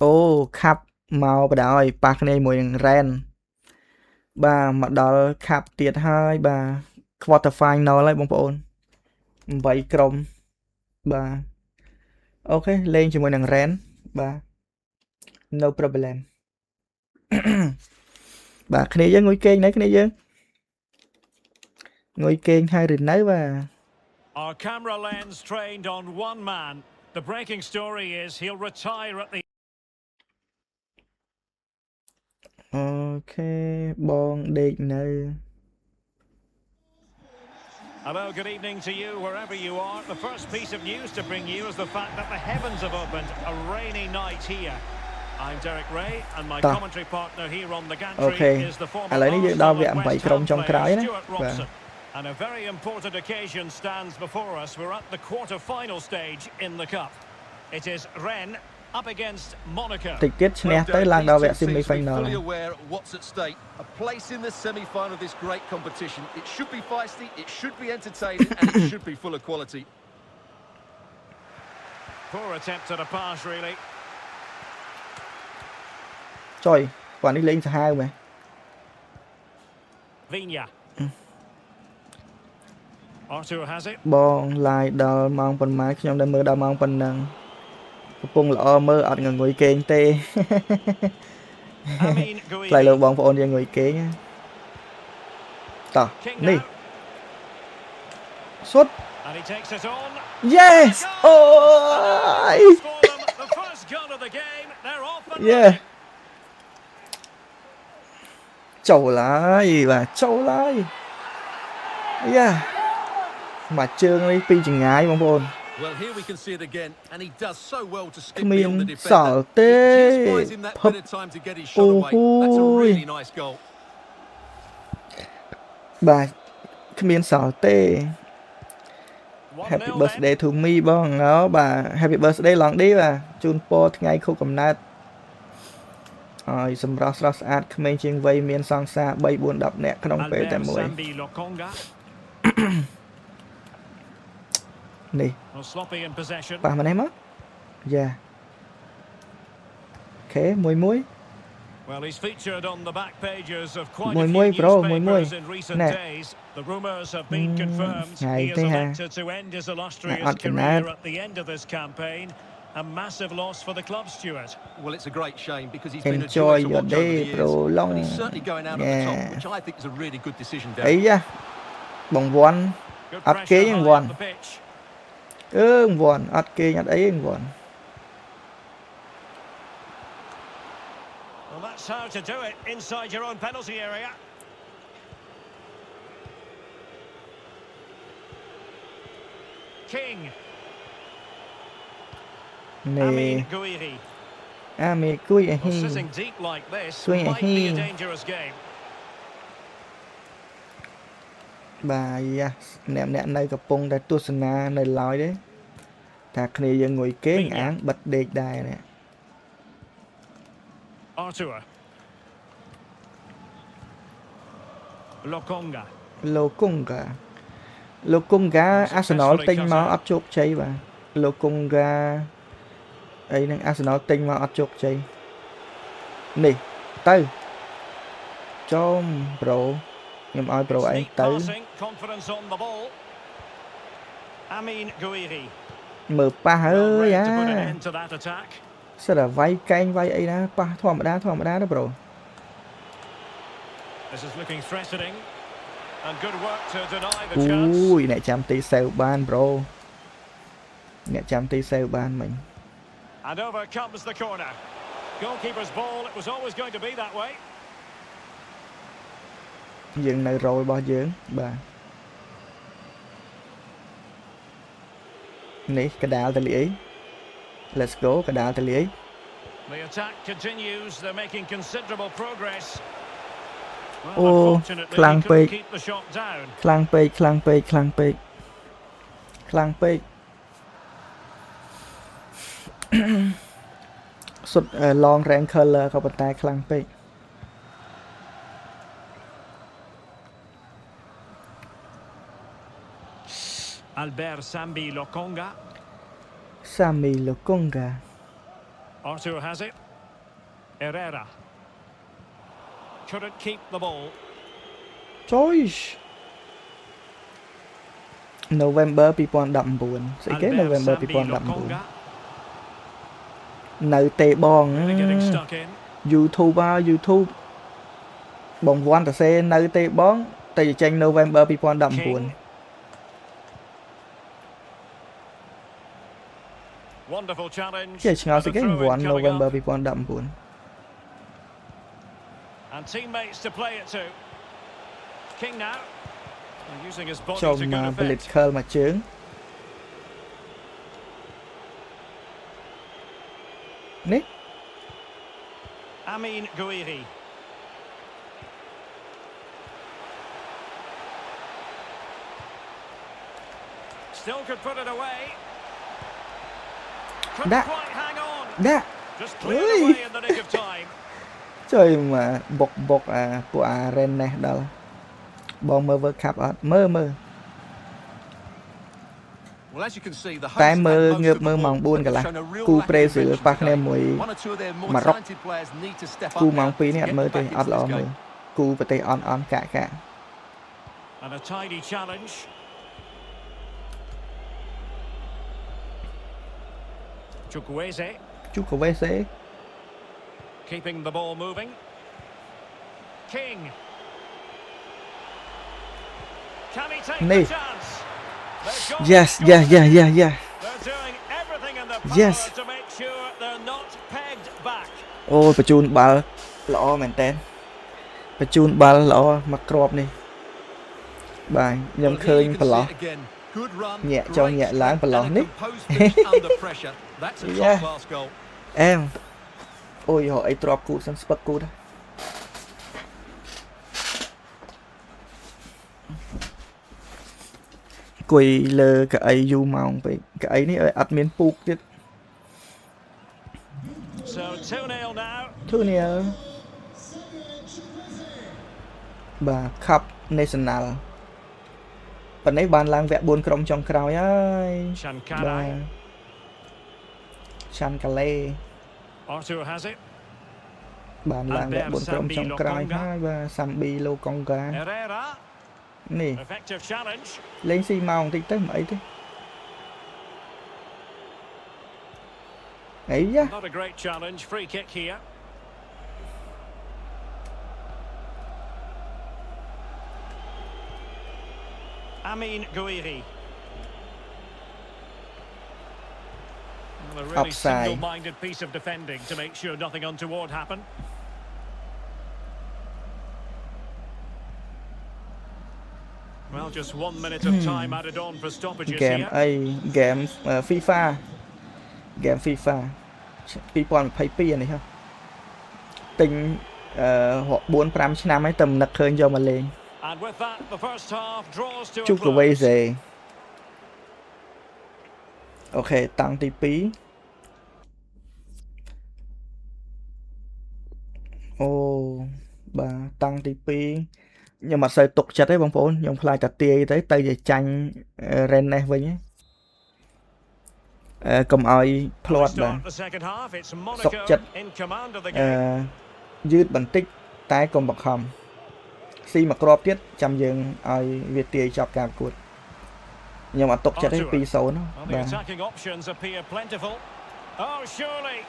អូខាប់មកបដ ாய் ប៉ះគ្នាមួយនឹង Ren បាទមកដល់ខាប់ទៀតហើយបាទ quarter final ហើយបងប្អូន8ក្រុមបាទអូខេលេងជាមួយនឹង Ren បាទ no problem បាទគ្នាយើងងុយគេងនៅគ្នាយើងងុយគេងហើយឬនៅបាទ Our camera lens trained on one man. The breaking story is he'll retire at the អូខេបងដេកនៅ Hello, good evening to you wherever you are. The first piece of news to bring you is the fact that the heavens have opened. A rainy night here. I'm Derek Ray and my commentary partner here on the gantry is the former Arsenal and West Ham player Stuart Robson. And a very important occasion stands before us. We're at the quarter-final stage in the Cup. It is Rennes up against Monaco. តិចទៀតឈ្នះទៅឡើងដល់វគ្គ semi final fully aware of what's at stake. A place in the semi-final of this great competition. It should be feisty, it should be entertaining, and it should be full of quality. Poor attempt at a pass, really. ចុយគាត់នេះលេងសាហាវមែន Vigna. Arthur has it. បងឡាយដល់ម៉ោងប៉ុន្មានខ្ញុំដែលមើលដល់ម៉ោងប៉ុណ្ណឹងកំពុងល្អមើលអត់ងងុយគេងទេ Amin ផ្លៃលើ Gouiri. បងប្អូនយើងងុយគេងតោះ King នេះ now. សុទ្ធ And he takes it on. yes អូយ For them, the first goal of the game. They're off and yeah ចូលហើយបាទចូលហើយ yeah មកជើងនេះពីចម្ងាយបងប្អូន Well, here we can see it again, and he does so well to skip គ្មាន beyond the សល់ defender. ទេ It just buys him that ផឹប bit of time to get his shot away. That's a really nice goal. បាទគ្មានសល់ទេ Happy 1-0 birthday to me បងអូបាទ Happy birthday ឡងឌីបាទជូនពរថ្ងៃខួបកំណើតឲ្យសម្រស់ស្រស់ស្អាតក្មេងជាងវ័យមានសង្សារ3 4 10នាក់ក្នុងពេលតែ Albert មួយ Sambi Lokonga. នេះ Well, sloppy in possession. ប៉ះមកនេះមកយ៉ាអូខេមួយមួយ Well, he's featured on the back pages of quite a Muy, few muy, bro, muy, newspapers muy. in recent Nè. days. The rumours have been confirmed. Hay He has thế ha. elected to end his illustrious Ọt cái career nát. at the end of this campaign. A massive loss for the club, Stuart. Well, it's a great shame because he's been a Enjoy joy to your watch over day, the years. bro. Long. But he's certainly going out at the top, Yeah. which I think is a really good decision, អី Derek. យ៉ាបងវ៉ាន់ Good Ọt pressure kế high nhưng up one. the pitch. អឺវ៉ាន់អត់គេងអត់អីវ៉ាន់ Well, that's how to do it inside your own penalty area. King. នេះ Amin Gouiri. អាមេគួយអី Well, sitting deep like this Swing might be a ahead. dangerous game. បាទយ៉ាម្នាក់នៅកំពុងតែទស្សនានៅឡើយទេថាគ្នាយើងងុយគេងអាងបិទដេកដែរនេះ Arthur. Lokonga. លោកគុងកាអាសនលទិញមកអត់ជោគជ័យបាទលោកគុងកាអីនឹងអាសនលទិញមកអត់ជោគជ័យនេះទៅចំប្រូខ្ញុំឲ្យប្រូឯង Sneak ទៅ passing, confidence on the ball. Amin Gouiri. មើលប៉ះអើ Well យ read អា to put an end to that attack. សិតតែវាយកែងវាយអីណាប៉ះធម្មតាទៅប្រូ This is looking threatening. And good work to deny the អូ chance. យអ្នកចាំទីសេវបានប្រូអ្នកចាំទីសេវបានមិញ And over comes the corner. Goalkeeper's ball, it was always going to be that way. យើងនៅរយរបស់យើងបាទនេះកដាលតលីអី Let's go កដាលតលីអី The attack continues, they're making considerable progress. Well, Ô, unfortunately, he Klang couldn't Peik. keep the shot down. ខ្លាំងពេកខ្លាំងពេកខ្លាំងពេកខ្លាំងពេក សុទ្ធ long rank color ក៏ប៉ុន្តែខ្លាំងពេក Albert Sambi Lokonga. Sammy Lokonga Arthur has it. Herrera. Couldn't keep the ball. Choice November 2019 ស្អីគេ Albert November Sambi 2019 Lokonga. នៅទេបង Really getting stuck in. YouTube YouTube បងវ័នតសេនៅទេបងតែចេញ November 2019 Wonderful challenge. ជាឆ្ងល់ស្អីគេ And a throw-in វ័ន coming November up. 2019 And teammates to play it to. King now. And using his body ចូល to មក good ផលិត effect. curl មកជើងនេះ Amin Gouiri. Still could put it away. Couldn't That- quite hang on. ដាក់ Just cleared Ui. away in the nick of time. ជួយមកបុកពួកអា Ren នេះដល់បងមើល World Cup អត់មើល Well, as you can see, the តែ hosts មើល have ងើប most មើល of the ម៉ោង ball, 4 but កន្លះ they've shown a real គូ lack of ប្រេស៊ឺល invention ប៉ះគ្នា today. មួយ One or two of their more Maroc. talented players need to step គូ up ម៉ោង now 2 នេះអ to ត់មើល get ទេ back អត់ into ល្អ this មើល game. គូប្រទេសអន់កាក់ And a tidy challenge. Chukwueze ជូកូវេសេ keeping the ball moving. King. Can he take Nee. the chance? They've got Yes the yes score. yes yes yes They're doing everything in their power Yes. to make sure they're not pegged back. អូយបញ្ជូនបាល់ល្អមែនតើបញ្ជូនបាល់ល្អមកគ្រាប់នេះបាទខ្ញុំ Well, ឃើញ here you ប្រ can ឡោះ see it again. Good run, ញាក់ចុះ great ញាក់ឡើង strength, ប្រឡោះ and a នេះ composed finish under pressure. That's a Yeah. top-class goal. អែមអូយហៅអីទ្របគូតសិនស្ពឹកគូតគួយលើកៅអីយូរម៉ោងពេកកៅអីនេះអត់មានពូកទៀត So 2-0 now. ធូនីលបាទ Cup National ប៉ុន្តែបានឡើងវគ្គ4ក្រុមចុងក្រោយហើយ បាទ Shankarai. ឆាន់កាឡេ Arthur has it. បានឡើងវគ្គ4ក្រុមចុងក្រោយហើយបាទសាំប៊ីឡូកុងកា Herrera. នេះ Effective challenge. លេងស៊ីម៉ោងបន្តិចទៅមិនអីទេអីយ៉ា Not a great challenge. Free kick here. Amin Gouiri. Well, a really Upside. single-minded piece of defending to make sure nothing untoward happened. Well, just 1 minute of time added on for stoppages ហ្គេម here. អីហ្គេម FIFA ហ្គេម FIFA 2022អានេះហ៎ទិញ4-5 ឆ្នាំហើយតែមិននឹកឃើញយកមកលេង And with that, the first half draws to a ជូកូវេ close. សេអូខេតាំងទី2អូបាទតាំងទី2ខ្ញុំអត់សូវទុកចិត្តទេបងប្អូនខ្ញុំខ្លាចតែទាយទៅជាចាញ់ Rennes វិញកុំឲ្យភ្លាត់បាទ Start the second half. It's Sọc Monaco chất. in command of the អឺ game. យឺតបន្តិចតែកុំបង្ខំស៊ីមកគ្រាប់ទៀតចាំយើងឲ្យវាទាយចប់ការប្រកួតខ្ញុំអត់ទុកចិត្តទេ 2-0 Well, the បាទ attacking options appear plentiful. Oh, surely.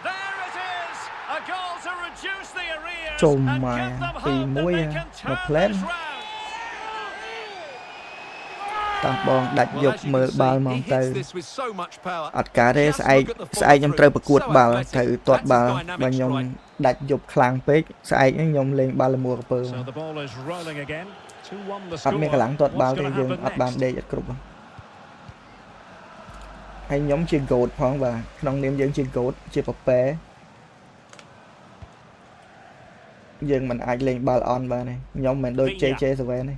There it is! A goal to reduce the arrears Chùm and mà, give them vì hope that mũi they à, can một turn lên. this round. តាំងបងដាច់ Well, យក as you មើល can បាល់ see, ហ្មង he ទៅ hits this with so much power. អត់ការទេស្អែកខ្ញុំត្រូវប្រកួតបាល់ត្រូវទាត់បាល់បើខ្ញុំដាច់យប់ខ្លាំងពេកស្អែកនេះខ្ញុំលេងបាល់ល្មួរកពើ So the ball is rolling again. 2-1 the អត់មាន score. កម្លាំងទាត់បាល់ What's ទេ going to យើង happen អត់បាន next? ដេកអត់គ្រប់ហើយខ្ញុំជា GOAT ផងបាទក្នុងនាមយើងជា GOAT ជាប្រប៉ែយើងមិនអាចលេងបាល់អន់បានទេខ្ញុំមិនដូច JJ7 ទេ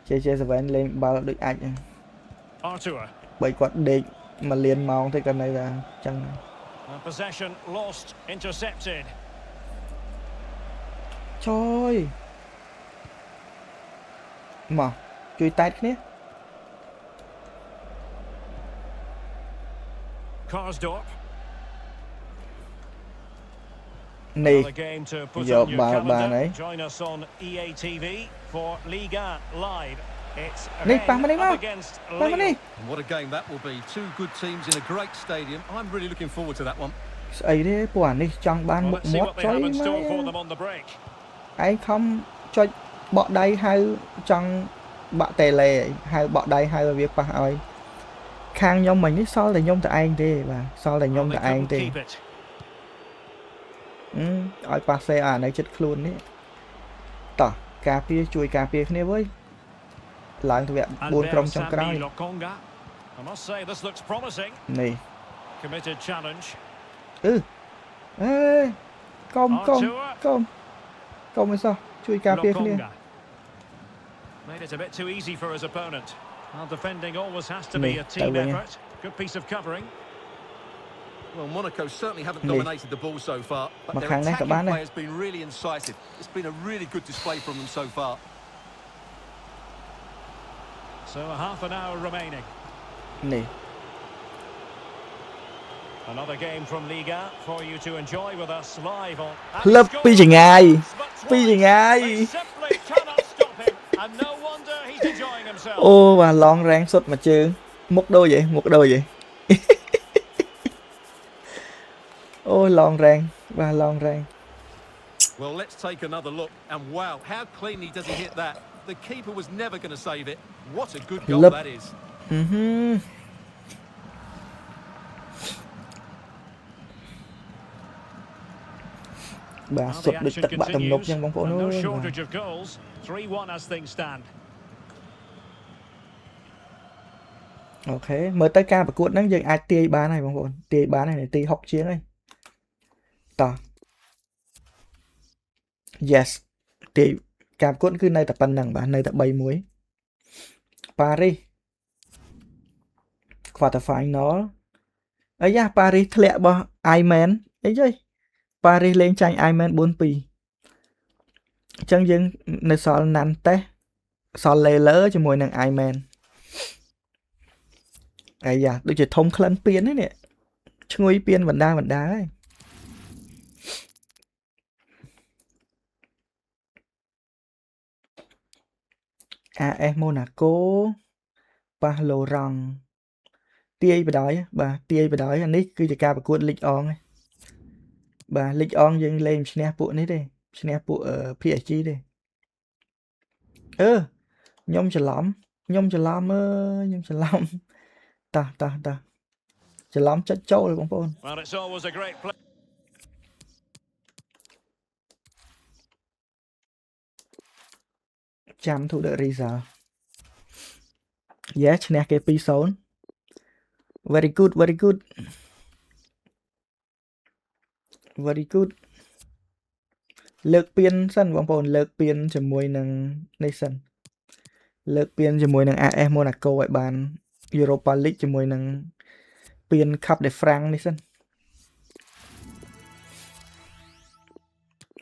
JJ7 លេងបាល់ដូចអាចហ្នឹង Arthur. បើគាត់ដេកមួយលានម៉ោងទេគាត់នៅតែអញ្ចឹង Possession lost, intercepted. ជួយមកជួយតែតគ្នា Karsdorp. នេះ Another game to put Giờ on your ba- ba calendar. này. Join us on EA TV for Liga Live. It's Này, Rennes bắn vào đây up mau. against Bắn vào đây. Lille. And what a game that will be. Two good teams in a great stadium. I'm really looking forward to that one. ស្អីទេពួកអានេះចង់បាន Well, មុខ let's see មាត់ what they ចុយ have in មក store for them on the break. ឯងខំចុចបក់ដៃហៅចង់បាក់តេឡេហៅបក់ដៃហៅឲ្យវាប៉ះឲ្យខាងខ្ញុំមិញនេះសល់តែខ្ញុំតែឯងទេបាទសល់តែខ្ញុំ Well, តែ they ឯង couldn't ទេ keep it. ឲ្យប៉ះសេអានៅចិត្តខ្លួននេះតោះការពារជួយការពារគ្នាវើយឡើងទៅវគ្គ And 4 ក្រុម there's ចុងក្រោយ Sambi Lokonga. I must say this looks promising. នេះ Committed challenge. អឺអេកុំកុំកុំកុំមិនសោះជួយការពារគ្នា Lokonga. Made it a bit too easy for his opponent. Well, defending always has to be Nè, a team tại vì- effort. Good piece of covering. Well, Monaco certainly haven't Nè. dominated the ball so far, but Mà their khang này các attacking bạn này. play has been really incisive. It's been a really good display from them so far. So a half an hour remaining. នេះ Another game from Liga for you to enjoy with us live on. ផ្លឹបពីចងាយពីចងាយ They simply cannot stop him, and no wonder he's enjoying himself. អូបាទឡងរ៉េងសុតមួយជើងមុខដូចហ៎មុខដូចហ៎ អូឡងរ៉េងបាទឡងរ៉េង Well, let's take another look. And wow, how cleanly does he hit that? The keeper was never going to save it. What a good goal Lấp. that is. បាទ Well, សុត the ដូច action ទឹកបាក់ទំនប់ continues, ចឹងបងប្អូន and អើ no យ shortage of goals. 3-1 as things stand. អូខេមើលទៅការប្រកួតហ្នឹងយើងអាចទាយបានហើយបងប្អូនទាយបានហើយនាទី60ជាងហើយតោះ Yes ទាយការប្រកួតគឺនៅតែប៉ុណ្្នឹងបាទនៅតែ 3-1 Paris quarter final អាយ៉ា Paris ធ្លាក់របស់ Iman អីយយ Paris លេងចាញ់ Iman 4-2 អញ្ចឹងយើងនៅសល់ Nantes សល់ Lille ជាមួយនឹង Iman អាយ៉ាដូចជាធំក្លិនពៀនហ្នឹងនេះឈ្ងុយពៀនបណ្ដាហើយ AS Monaco ប៉ះ Lorient ទាយបដ ாய் បាទទាយបដ ாய் អានេះគឺជាការប្រកួត Ligue 1 ហ្នឹងបាទ Ligue 1 យើងលេងឈ្នះពួកនេះទេឈ្នះពួក PSG ទេខ្ញុំច្រឡំខ្ញុំច្រឡំតោះច្រឡំចុចចូលបងប្អូន Well, it's always a great play. ចាំ to the result yes ឈ្នះគេ 2-0 very good very good លើកពានសិនបងប្អូនលើកពានជាមួយនឹងនេះសិនលើកពានជាមួយនឹង AS Monaco ឲ្យបាន Europa League ជាមួយនឹងពាន Cup de France នេះសិន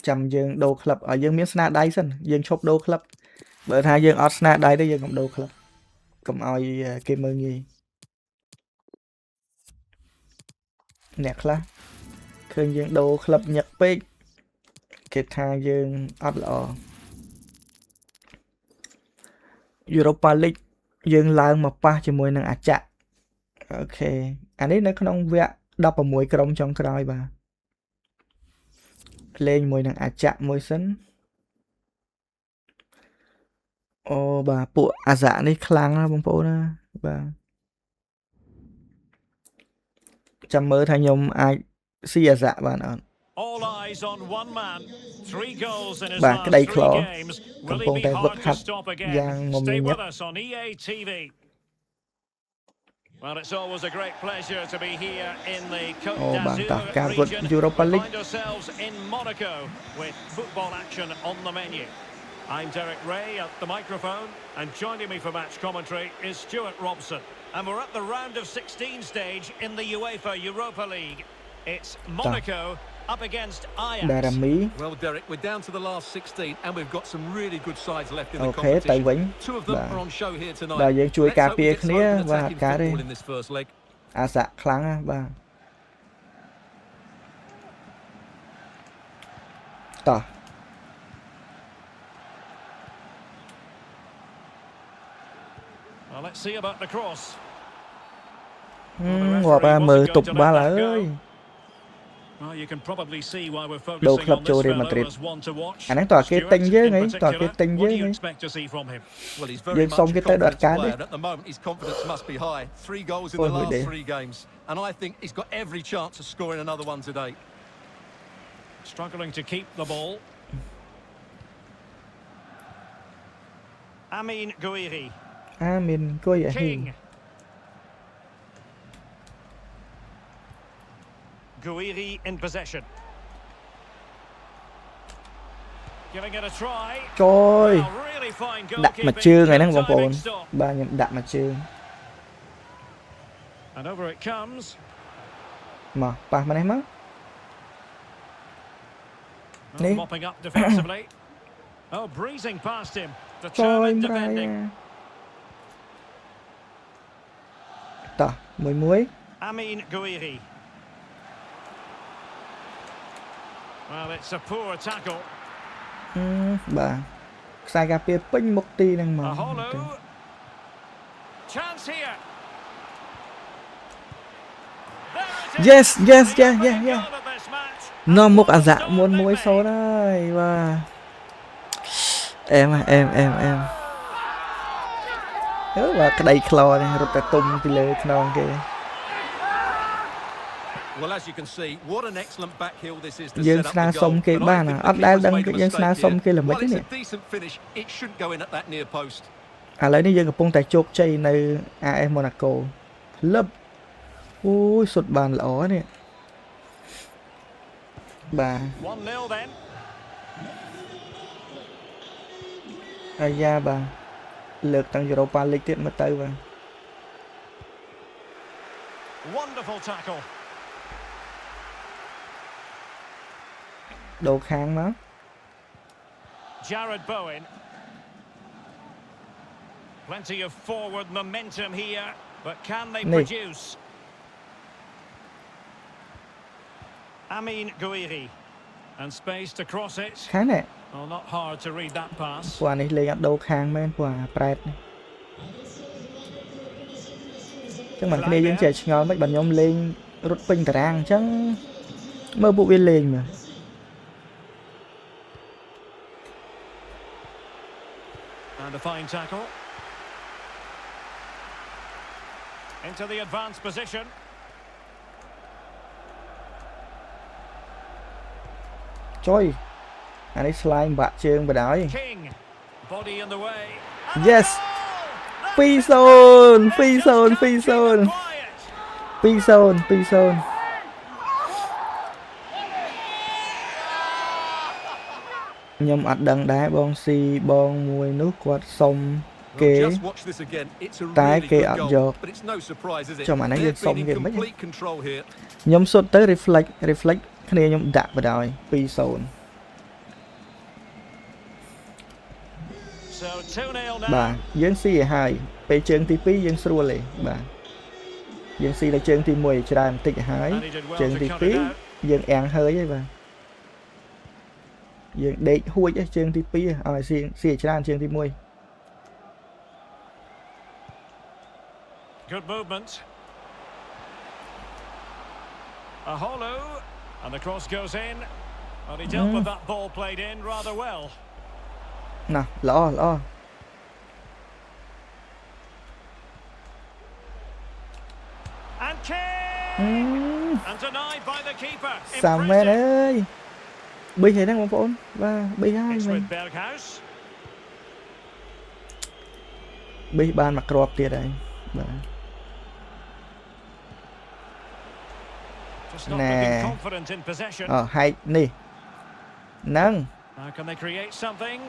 ចាំយើងដូរក្លឹបឲ្យយើងមានស្នាដៃសិនយើងឈប់ដូរក្លឹបបើថាយើងអត់ស្នាដៃទេយើងកុំដូរក្លឹបកុំឲ្យគេមើលងាយអ្នកខ្លះឃើញយើងដូរក្លឹបញឹកពេកគេថាយើងអត់ល្អ Europa League យើងឡើងមកប៉ះជាមួយនឹងអាចាក់អូខេអានេះនៅក្នុងវគ្គ16ក្រុមចុងក្រោយបាទលេងមួយនឹងអាចាក់មួយសិនអូបាទពួកអាសាក់នេះខ្លាំងណាស់បងប្អូនណាបាទចាំមើលថាខ្ញុំអាចស៊ីអាសាក់បានអត់ All eyes on one man. 3 goals in his Bah, last cái đây 3 khó. games. Cầm Will he phong be tay hard vật to hạch stop again? giang mồm Stay nhẹ. with us on EA TV. Well, it's always a great pleasure to be here in the Côte Ồ, bạn ta d'Azur cao vượt region. Europa We League. find ourselves in Monaco with football action on the menu. I'm Derek Ray at the microphone, and joining me for match commentary is Stuart Robson. And we're at the round of 16 stage in the UEFA Europa League. It's Monaco up against Ajax. Darami Well, Derek, we're down to the last 16, and we've got some really good sides left in the Okay, tay competition. vĩnh. Two of them Bah. are on show here tonight. Bah,យើងជួយ Let's ការ hope ពារ we get គ្នា some open បាទ attacking ការទេ football in this first leg. អាសាក់ខ្លាំងណាបាទតោះ Well, let's see about the cross. ងាប់មើលទប់បាល់អើយ Well, you can probably see why we're Đâu focusing club on cho this Real fellow Madrid. as one to watch. Anh tỏa cái Stuart, tình với in ấy, tỏa cái particular, tình what với do you ấy. expect to see from him? Well, he's very Dương much xong a cái tay đoạt confident cá đi. player, and at the moment his confidence must be high. 3 goals in Ôi, the hồi last để. 3 games, and I think he's got every chance of scoring another one today. Struggling to keep the ball. Amin Gouiri. Mình coi vậy King. Gouiri in possession. Giving it a try. Trời Well, really fine đặt mặt goalkeeping. chương này nó Good bóng timing bồn stop. ba nhận đặt mặt chương And over it comes. mà pa mà này má Oh, Nè. mopping up defensively. Oh, breezing past him. Trời Determined defending. Brian tỏ mùi muối Amin Gouiri. Well, it's a poor tackle. bà sai gặp bia pin một tí năng A mà hollow. Chance here. There it is. yes yes The yeah opening yeah yeah goal of this match. nó một à dạ Stop muốn big muối man. số đây và em và cái đầy clo này rồi ta tung thì lệ non kìa Well, as you can see, what an excellent back heel this is to Dương set up sna the goal. xong cái But I bàn think à, the ắt đá keeper's đăng made a cái Dương sna mistake xong here. cái là mấy While cái it's này a decent finish, it shouldn't go in at that near post. à lấy đi Dương gặp bông tại chốt chay nơi AS Monaco lớp ui sụt bàn lỏ nè bà 1-0 then. ai da bà lượt tăng Europa League tiếp mất tới và Wonderful tackle. đồ kháng nó Jared Bowen. Plenty of forward momentum here, but can they Nè. produce? Amin Gouiri. And space to cross it. khá nè Well, not hard to read that pass. quả này lên đồ kháng men quả Pret này chắc mình cái này Dương trẻ ngon mấy bạn nhóm lên rút pin cả rang chẳng mơ bộ viên lên mà And a fine tackle. Into the advanced position. trời anh ấy slide bạ chương và đói King. Body in the way. And Yes. a goal! Phi That's zone, it! phi It's zone, just phi can't keep zone. it quiet. Pison nhom ắt đằng đá bong si bong mùi nước quạt sông Well, kế just watch this again. It's a Tái really kê good ập goal, dọc. but it's no surprise, is it? Cho mà nãy giờ They've xong been kìa in mấy complete control here. nhom xuất tới reflectគ្នាខ្ញុំដាក់បដ ாய் 2-0 So 2-0 now. បាទយើងស៊ីឲ្យហើយពេលជើងទី2យើងស្រួលទេបាទយើងស៊ីដល់ជើងទី1ច្រើនបន្តិចឲ្យហើយ And he did well ជើង to ទី cut it out. 2យើងអាំងហើយហើយបាទយើងដេកហួចជើងទី2ឲ្យស៊ីឲ្យច្រើនជើងទី1 Good movement. A hollow. And the cross goes in. And he dealt with that ball played in rather well. ណោះល្អ And King! អឺ And denied by the keeper. សាមមែនអ Impressive. ើយប៊ីហើយហ្នឹងបងប្អូនបាទប៊ីហើយ It's មែន with Berghaus. ប៊ីបានមកគ្រាប់ទៀតហើយបាទ Just not Nè. looking confident in possession. អហែកនេះហ្នឹង Now can they create something?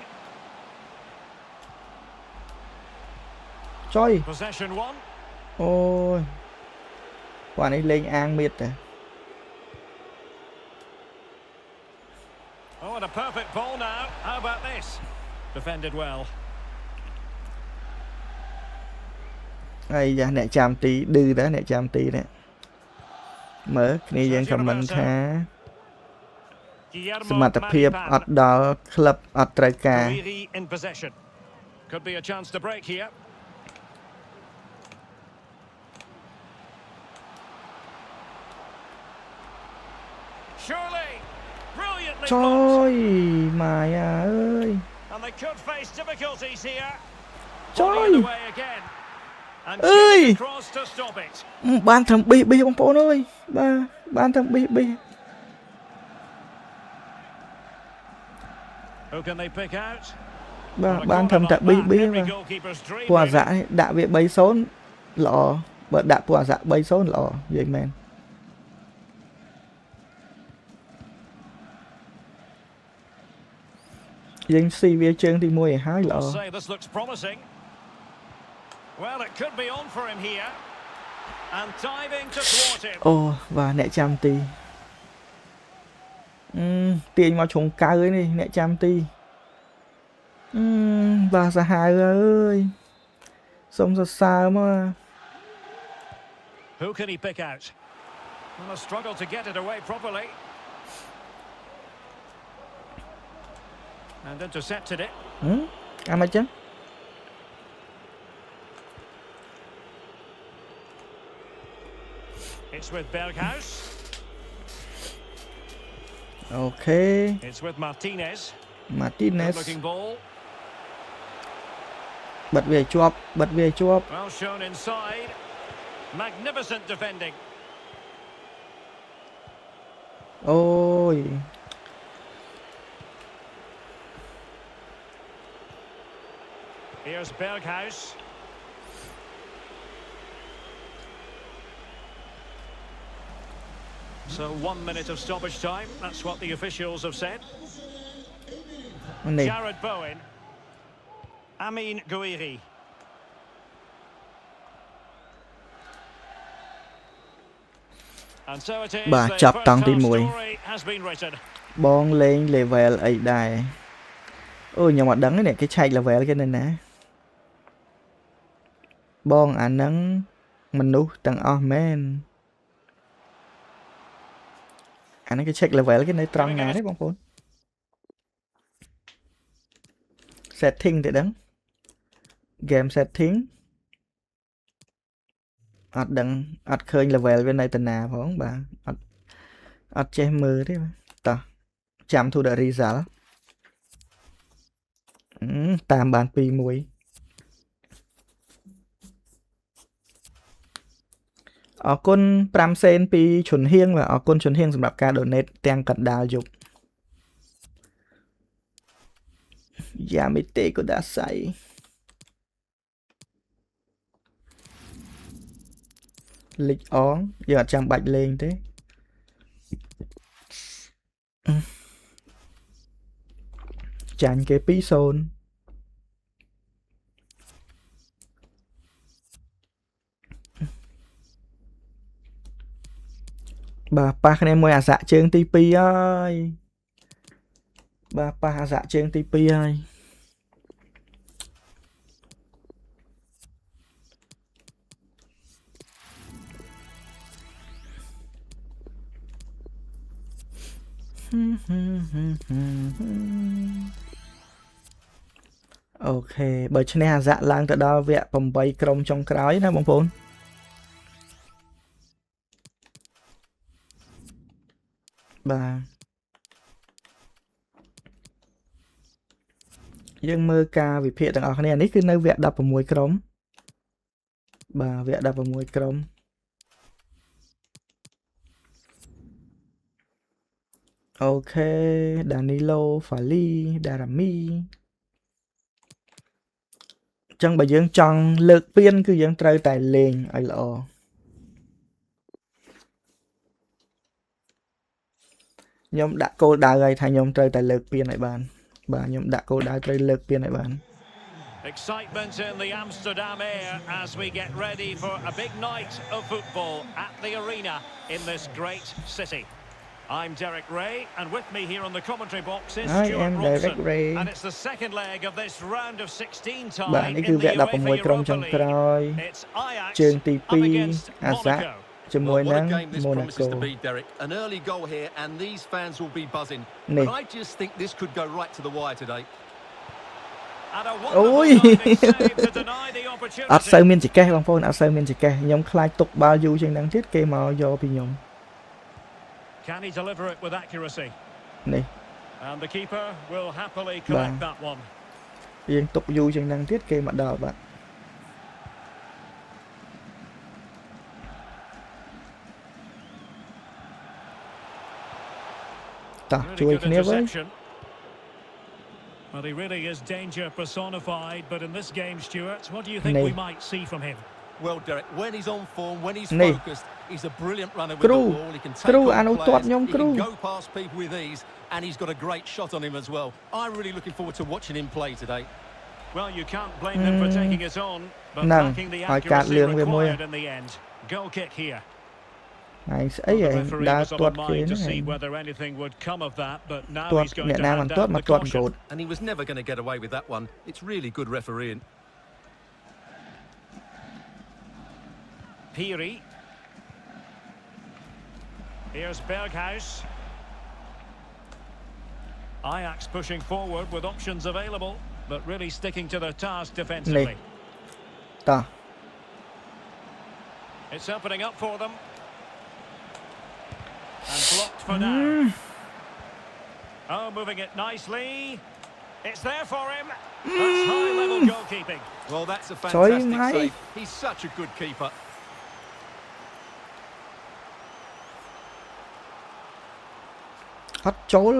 ចុយ Possession one. អូយគាត់នេះលេងអាងមៀតតែ Oh, and a perfect ball now. How about this? Defended well. ai da nè chạm tí đư đó nè chạm tí nè mở này dân comment tháសមត្ថភាពអត់ដល់ក្លឹបអត់ត្រូវការ Guiri in possession. Could be a chance to break here. Surely, brilliantly ច blocked. យម៉ាយាអើយ And they could face difficulties here. ច Pulling យ it away again. And Ơi! shooting across to stop it. បានត្រឹមប៊ីបងប្អូនអើយបាទបានត្រឹមប៊ី Who can they pick out? បាទ On a បានត្រឹម corner តែ like ប៊ី that, បាទ every goalkeeper's dream, ពួកអា really. សានេះដាក់វា3-0ល្អបើដាក់ពួកអាសា3-0ល្អនិយាយមែនយើងស៊ីវាជើងទី1ឲ្យហើយល្អ We'll say this looks promising. Well, it could be on for him here. And diving to thwart him. អូបាទអ្នកចាំទីទាញមកជ្រុងកៅឯនេះអ្នកចាំទីបាទសាហាវអើយសុំសរសើរមក Who can he pick out? Well, a struggle to get it away properly. And intercepted it. អាមិនចឹង It's with Berghaus. អូខេ It's with Martinez. Martinez Good-looking ball. បិទវាឲ្យជាប់បិទវាឲ្យជាប់ Well shown inside. Magnificent defending. អូយ Here's Berghaus. So 1 minute of stoppage time. That's what the officials have said. នេះ Jared Bowen. Amin Guiri. And so it is. Bà The chập first tăng half tí mùi. story has been written. បងលេង level អីដែរអូខ្ញុំអត់ដឹងទេនេះគេឆែក level គេនៅណាបងអាហ្នឹងមនុស្សទាំងអស់មែនអាហ្នឹងគេ check level គេនៅត្រង់ណាទេបងប្អូន setting ទេដឹង game setting អត់ដឹងអត់ឃើញ level វានៅតាណាផងបាទអត់ចេះមើលទេបាទតោះចាំ to the result តាមបាន2-1អរគុណ5សេនពីឈុនហៀងបាទអរគុណឈុនហៀងសម្រាប់ការ donate ទាំងកណ្ដាលយប់យ៉ាមេតេកូដាសៃលីកអងយើងអត់ចាំបាច់លេងទេចាញ់គេ 2-0 បាទប៉ះគ្នាមួយអាសាក់ជើងទី2ហើយបាទប៉ះអាសាក់ជើងទី2ហើយអូខេបើឈ្នះអាសាក់ឡើងទៅដល់វគ្គ8ក្រុមចុងក្រោយណាបងប្អូនបាទយើងមើលការវិភាគទាំងអស់គ្នានេះគឺនៅវគ្គ16ក្រុមបាទវគ្គ16ក្រុមអូខេ Danilo Fali Darami ចឹងបើយើងចង់លើកពានគឺយើងត្រូវតែលេងឲ្យល្អខ្ញុំដាក់គោលដៅឲ្យថាខ្ញុំត្រូវតែលើកពានឲ្យបានបាទខ្ញុំដាក់គោលដៅត្រូវលើកពានឲ្យបាន Excitement in the Amsterdam air as we get ready for a big night of football at the arena in this great city. I'm Derek Ray, and with me here on the commentary box is I Stuart am Derek Robson. Ray. And it's the second leg of this round of 16 បាទ tie នេះ in គឺវ the គ្គ UEFA 16 ក្រុម Europa ចុងក្រោយ League. It's Ajax ជើងទី up against 2 អាសាក់ Monaco. ជាមួយ Well, what នឹង a game this promises Monaco to be, Derek. An early goal here, and these fans will be buzzing. Nè. But I just think this could go right to the wire today. And a wonderful Ôi. diving save to deny the អត់សូវ opportunity. មានចង្កេះបងប្អូនអត់សូវមានចង្កេះខ្ញុំខ្លាចទុកបាល់យូរជាងហ្នឹងទៀតគេមកយកពីខ្ញុំ Can he deliver it with accuracy? នេះ And the keeper will happily collect that one. យើងទុកយូរជាងហ្នឹងទៀតគេមកដល់បាទតោះ Really ជួយ good គ្នាវិញ interception. Well, he really is danger personified, but in this game, Stuart, what do you think Nè. we might see from him? Well, Derek, when he's on form, when he's Nè. focused, he's a brilliant runner with Cru. the ball. He can take Cru, on anh út players, toát nhóm he Cru. can go past people with ease, and he's got a great shot on him as well. I'm really looking forward to watching him play today. Well, you can't blame him for taking it on, but Nè, lacking the hỏi cạt accuracy liền về môi. required in the end. Goal kick here. ហើយស្អី Well, ឯ the ង referee ដើរ was on ទា a ត់គេ mind to ហ្នឹង see ឯង whether anything would come of that, but now ទាត់ he's going អ្នក to ណាមិន hand ទាត់ out មក the ទាត់ caution. កូត And he was never going to get away with that one. It's really good refereeing. Piri. Here's Berghuis. Ajax pushing forward with options available, but really sticking to their task defensively. តោះ It's opening up for them. And blocked for now. Oh, moving it nicely. It's there for him. That's high-level goalkeeping. Well, that's a Trời fantastic mày. save. He's such a good keeper. អត់ចូល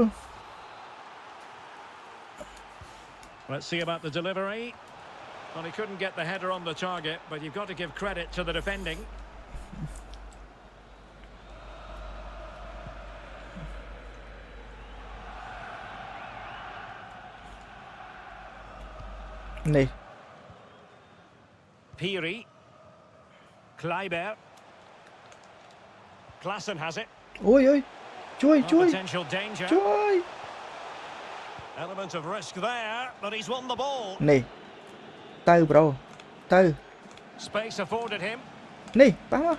Let's see about the delivery. Well, he couldn't get the header on the target, but you've got to give credit to the defending.នេះ Piri. Kleiber. Klassen has it. អូយជួយ Oh, ជួយ potential danger. ជួយ Element of risk there, but he's won the ball. នេះទៅប្រូទៅ Space afforded him. នេះប៉ះមក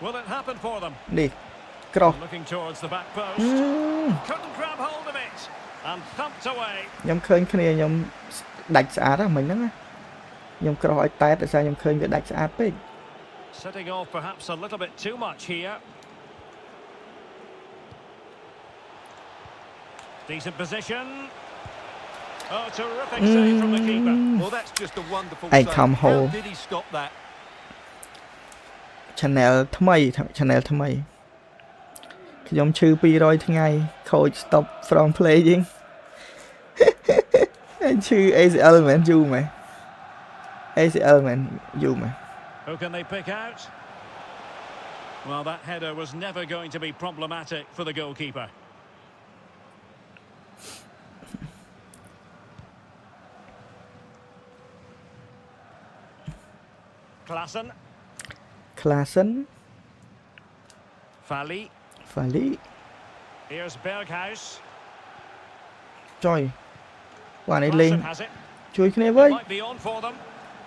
Will it happen for them? នេះក្រោះ Looking towards the back post. Couldn't grab hold of it. And thumped away. ខ្ញុំឃើញគ្នាខ្ញុំដាច់ស្អាតហ្នឹងមិញហ្នឹងណាខ្ញុំក្រោះឲ្យតែតដោយសារខ្ញុំឃើញវាដាច់ស្អាតពេក Setting off perhaps a little bit too much here. Decent position. Oh, terrific save from the keeper. Well, that's just a wonderful Hey, save. come How home. did he stop that? Channel ថ្មី Channel ថ្មីខ្ញុំឈឺ200ថ្ងៃខូច stop from playing ហើយឈឺ ACL មែនយូរមែន ACL មែនយូរមែន Who can they pick out? Well, that header was never going to be problematic for the goalkeeper. Klassen. Klassen Fali. Fali Here's Berghuis. ចុយបាទនេះលេង Klassen has it. ជួយគ្នា It វិញ might be on for them.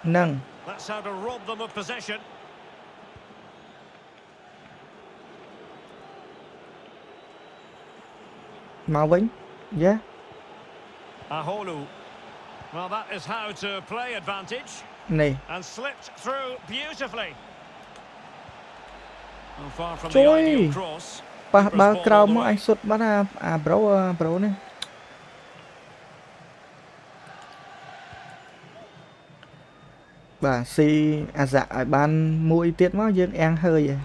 ហ្នឹង That's how to rob them of possession. មកវិញយ៉ា Aholu. Well, that is how to play advantage. នេះ And slipped through beautifully. Well, far from the Trời. ideal cross. ប៉ះបាល់ Ball ក្រោម all the មក way. អញសុតបាត់អាប្រូនេះបាទស៊ីអាសាក់ឲ្យបានមួយទៀតមកយើងអាំងហើយឯង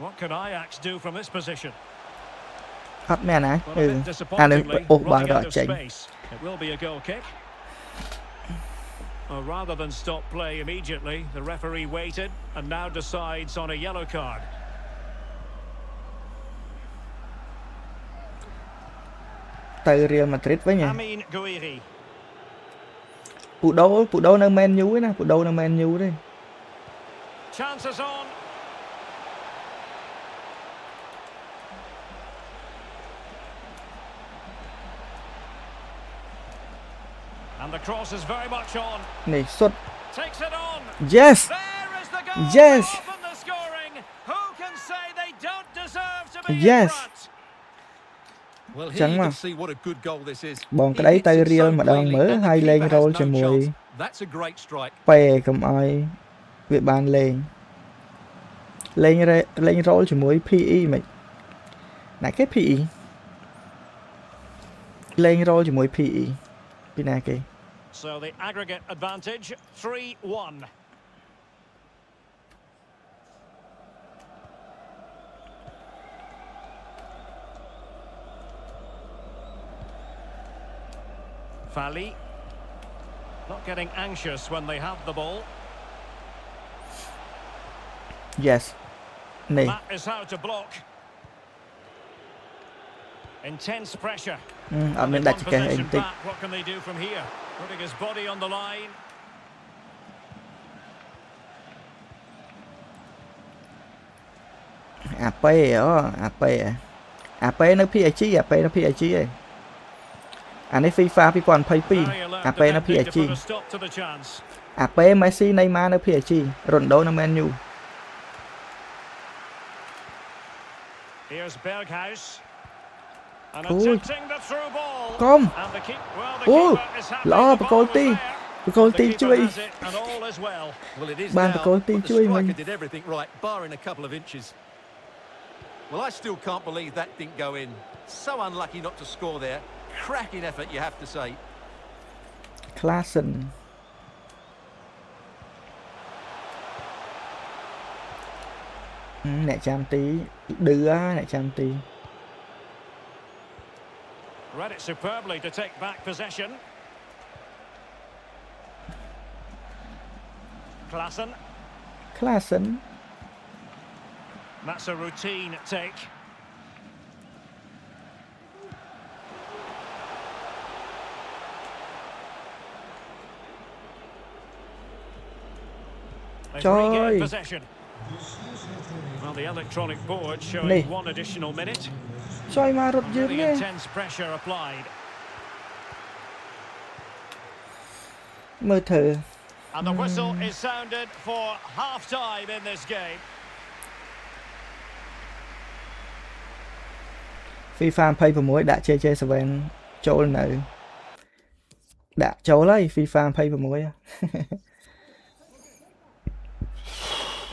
What can Ajax do from this position? អត់មែនណា Well, អឺ a bit អានេះ disappointingly, អូសបាល់ running ដល់ out of ចេញ space. It will be a goal kick. Well, rather than stop play immediately, the referee waited and now decides on a yellow card. ទៅ Real Madrid វិញហ៎ Amin Gouiri. ពូដូនៅ Man U ឯណាពូដូនៅ Man U ទេ Chances on. And the cross is very much on. នេះសុទ្ធ Takes it on. yes There is the goal. Yes. To open the scoring. Who can say they don't deserve to be Yes. in front? Well, here Chẳng you mà. can see what a good goal this is. Bọn He cái đấy hits tay it real so mà đang cleanly mở and the hai lên keeper has roll no cho mùi chance. That's a great strike. ពេកុំឲ្យវាបានលេង roll ជាមួយ PE មិនណាគេ PE លេង roll ជាមួយ PE ពីណាគេ So the aggregate advantage 3-1. Fali not getting anxious when they have the ball. yes នេះ That is how to block. Intense pressure. អត់មាន With ដាច់ one ចកេះអី possession បន្តិច back, what can they do from here? Putting his body on the line. អាប៉េអូអាប៉េនៅ PSG អាប៉េនៅ PSG ឯងអានេះ FIFA 2022 Very alert អាប៉េនៅ defending to PSG put a stop to the chance. អាប៉េ Messi Neymar នៅ PSG Ronaldo នៅ Man U Here's Berghuis. And Ui. attempting the through ball. Không. And the well, the Ui. keeper is happy Lỡ the bà ball coi was ti. there. Bà coi The ti keeper chui. has it and all is well. Well, it is Ban now, bà coi ti but the chui striker mình. did everything right, barring a couple of inches. Well, I still can't believe that didn't go in. So unlucky not to score there. Cracking effort, you have to say. Klassen អ្នកចាំទីឌឺអ្នកចាំទី Read it superbly to take back possession. Klassen That's a routine take. They've Trời. regained possession. Well, the electronic board showing Nè. 1 additional minute. ចុយមករត់យើង Really ទេ intense pressure applied. មើលធ្វើ And the whistle is sounded for half-time in this game. FIFA 26ដាក់ JJ7 ចូលនៅដាក់ចូលហើយ FIFA 26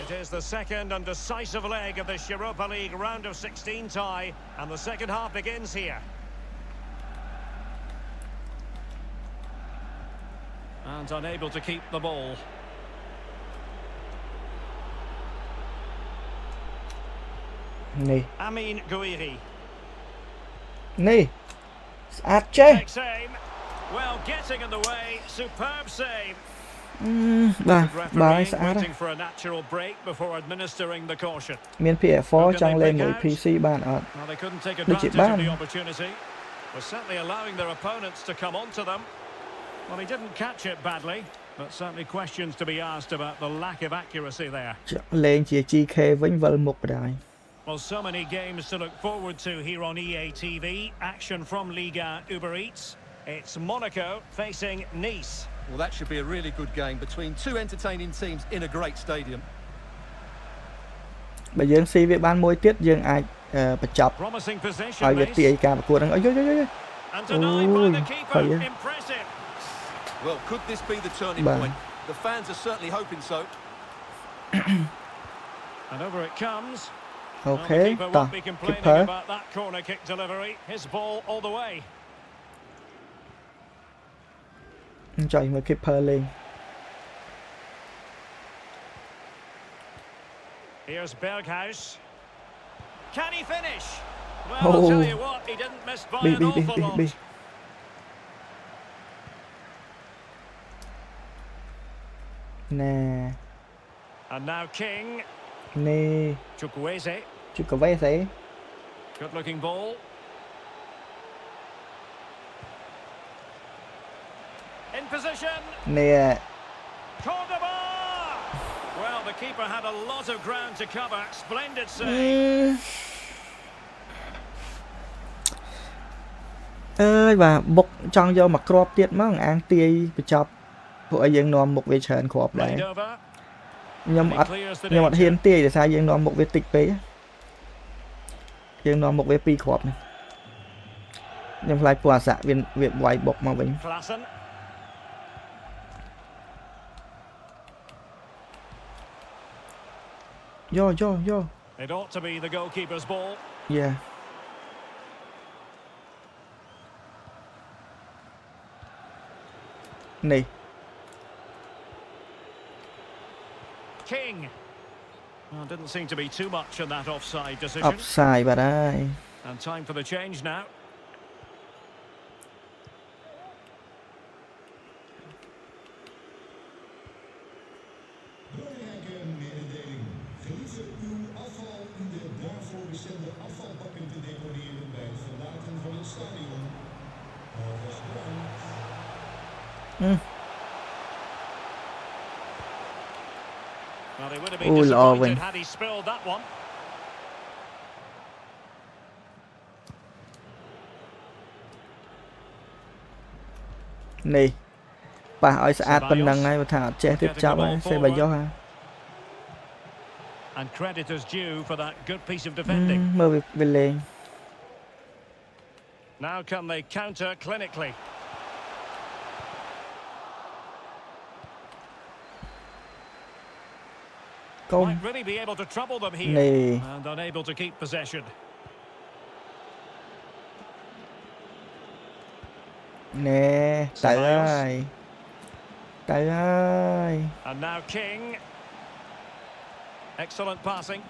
It is the second and decisive leg of this Europa League round of 16 tie, and the second half begins here. And unable to keep the ball. នេះ Amin Gouiri នេះស្អាតចេះ takes aim. Well, getting in the way, superb save. បាទ Referee បាយស្អាត waiting for a natural break before administering the caution. មាន PS4 ចង់លេងមួយ PC បានអត់ Well, they couldn't take Look at advantage of Ban. the opportunity. Was certainly allowing their opponents to come onto them. Well, he didn't catch it badly, but certainly questions to be asked about the lack of accuracy there. លេងជា GK វិញវិលមុខបណ្ដោយ Well, so many games to look forward to here on EA TV. Action from Liga Uber Eats. It's Monaco facing Nice. Well, that should be a really good game between two entertaining teams in a great stadium. បើយើងស៊ីវាបានមួយទៀតយើងអាចបញ្ចប់ Promising position. ឲ្យវា Nice. ទាយការប្រកួតហ្នឹងអុយយយយ And denied by the Ôi, keeper. phải vậy? Impressive. Well, could this be the turning Ban. point? The fans are certainly hoping so. And over it comes. អូ Well, ខេ the keeper តោះ won't be complaining keeper about that corner kick delivery. His ball all the way. ចុយមើល keeper លេង Here's Berghuis. Can he finish? Well, Oh. I'll tell you what, he didn't miss by Bi, an bi, bi, awful bi, lot. bi. ណែ And now King. នេះ Chukwueze. ជុកវេស្អី Good looking ball. In position. នេះ Cordoba! Well, the keeper had a lot of ground to cover. Splendid អឺ save. ơi và bục trong vô mà crop tiết mất ăn tia bị chọcពួកឲ្យយើងនាំមុខវាច្រើនគ្រាប់ដែរ Played over. ខ្ញុំ And he អត់ clears the ខ្ញុំអត់ danger. ហ៊ានទាយដោយសារយើងនាំមុខវាតិចពេកយើងនាំមុខវា2គ្រាប់នេះខ្ញុំខ្លាចពួកអាសាក់វាវាយបុកមកវិញ Klassen. Yo It ought to be the goalkeeper's ball. yeah នេះ King. Well, didn't seem to be too much in that offside អ decision. បសាយបាត់ហើយ And time for the change now. Belangrijke mededeling. Gelieve uw afval in de daarvoor bestemde afvalbakken te deponeren bij het verlaten van het stadion. Alvast bedankt. Well, he would have been Ui, lò disappointed mình. had he spilled that one. នេះប៉ះឲ្យស្អាតប៉ុណ្ណឹងហើយបើថាអត់ចេះទៀតចាប់ហើយសេបាយ៉ុសហ่า And credit is due for that good piece of defending. មើលវាលេង Now can they counter clinically? កុំ Might really be able to trouble them here. នេះ And unable to keep possession. ណែទៅហើយទៅហើយ And now King. Excellent passing.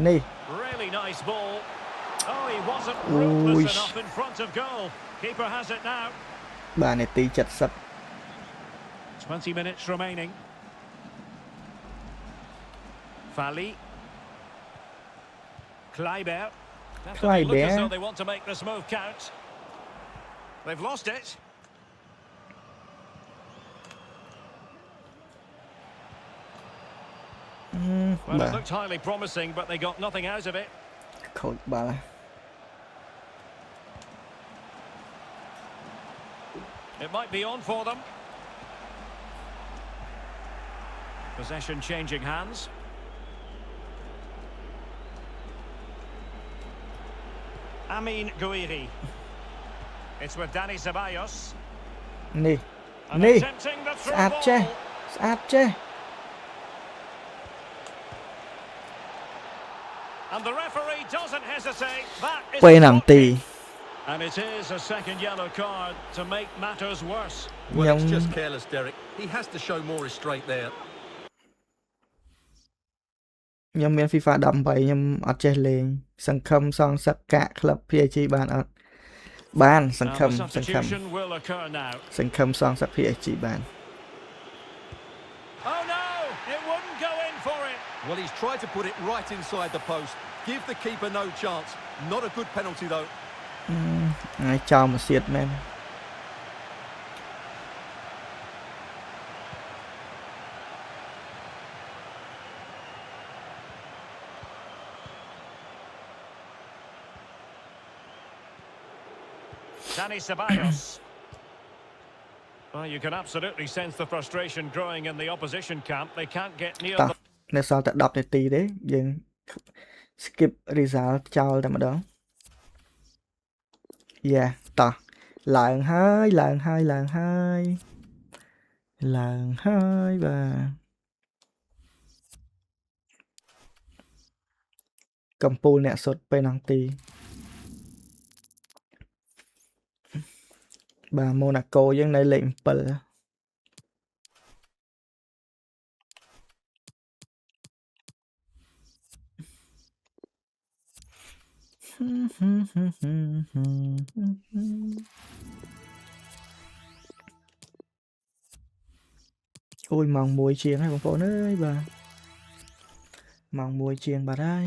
នេះ Really nice ball. Oh, he wasn't Ui. ruthless enough in front of goal. Keeper has it now. បាទនាទី70 20 minutes remaining. Fali. Kleiber. Definitely look as though they want to make this move count. They've lost it. Well, បា it ទ looked highly promising, but they got nothing out of it. ខូចបាល់ It might be on for them. Possession changing hands. Amin Gouiri. It's with Dani Ceballos. នេះ And នេះ attempting the ស្អាត through ចេះ ball. ស្អាតចេះ And the referee doesn't hesitate. That is ពេល a នា goal ទី kick. And it is a second yellow card to make matters worse. Well, it's Nhông- just careless, Derek. He has to show more restraint there. ខ្ញុំមាន FIFA 18ខ្ញុំអត់ចេះលេងសង្ឃឹមសងសឹកកាក់ក្លឹប PSG បានអត់បានសង្ឃឹ Now ម the សង្ឃឹម substitution will occur now. សង្ឃឹមសងសឹក PSG បាន Oh no! It wouldn't go in for it. Well, he's tried to put it right inside the post. Give the keeper no chance. Not a good penalty, though. ហើយចោលមកសៀតមែន Dani Ceballos. Well, you can absolutely sense the frustration growing in the opposition camp. They can't get near តោះ the នៅសល់តែ10នាទីទេយើង skip result ចោលតែម្ដង Yeah តោះឡើងហើយឡើងហើយឡើងហើយឡើងហើយបាទកំពូលអ្នកសុទ្ធពេលហ្នឹងទីបាទម៉ូណាកូយើងនៅលេខ7 អូយម៉ោង1ជាងហើយបងប្អូនអើយបាទម៉ោង1ជាងបាត់ហើយ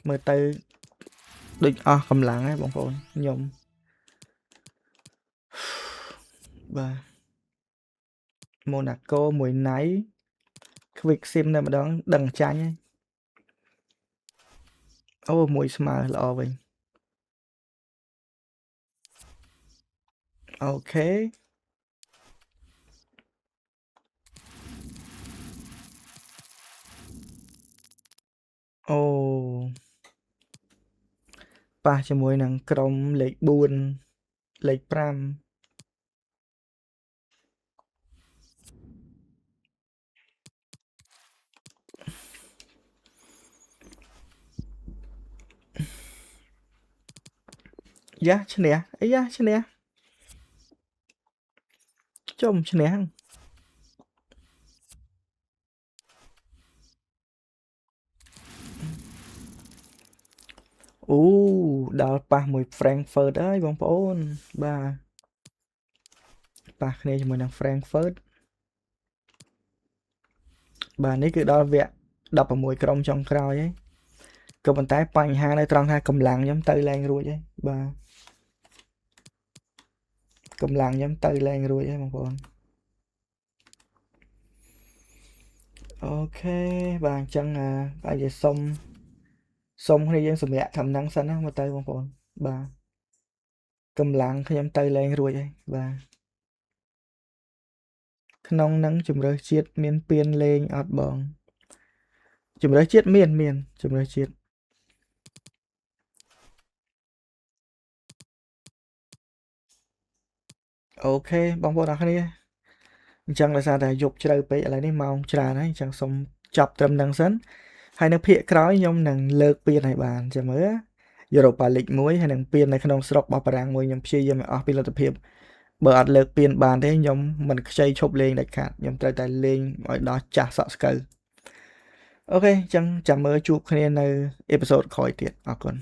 មើលទៅដូចអស់កម្លាំងហើយបងប្អូនខ្ញុំបាទម៉ូណាកូមួយណៃ Quick Sim តែម្ដងដឹងចាញ់ហើយអូមួយស្មើល្អវិញ អូខេអូប៉ះជាមួយនឹងក្រុមលេខ4លេខ5យ៉ាឈ្នះអីយ៉ាឈ្នះចុំឈ្នះអូដល់ប៉ះមួយ Frankfurt ហើយបងប្អូនបាទប៉ះគ្នាជាមួយនឹង Frankfurt បាទនេះគឺដល់វគ្គ16ក្រុមចុងក្រោយហើយក៏ប៉ុន្តែបញ្ហានៅត្រង់ថាកម្លាំងខ្ញុំទៅឡើងរួចហើយបាទកម្លាំងខ្ញុំទៅឡើងរួចហើយបងប្អូនអូខេបាទអញ្ចឹងបើនិយាយសុំគ្នាយើងសម្រាប់ធ្វើហ្នឹងសិនណាមកទៅបងប្អូនបាទកម្លាំងខ្ញុំទៅឡើងរួចហើយបាទក្នុងហ្នឹងជំរើសជាតិមានពៀនលេងអត់បងជំរើសជាតិមានជំរើសជាតិអូខេបងប្អូនអរគ្នាអញ្ចឹងដោយសារតែយប់ជ្រៅពេកឥឡូវនេះម៉ោងច្រើនហើយអញ្ចឹងសូមចាប់ត្រឹមហ្នឹងសិនហើយនៅភាគក្រោយខ្ញុំនឹងលើកពៀនឲ្យបានចាំមើល Europa League 1ហើយនឹងពៀននៅក្នុងស្រុករបស់បារាំងមួយខ្ញុំព្យាយាមឲ្យអស់ពីលទ្ធភាពបើអត់លើកពៀនបានទេខ្ញុំមិនខ្ចីឈប់លេងដាច់ខាតខ្ញុំត្រូវតែលេងឲ្យដល់ចាស់សក់ស្កូវអូខេអញ្ចឹងចាំមើលជួបគ្នានៅអេពីសូតក្រោយទៀតអរគុណ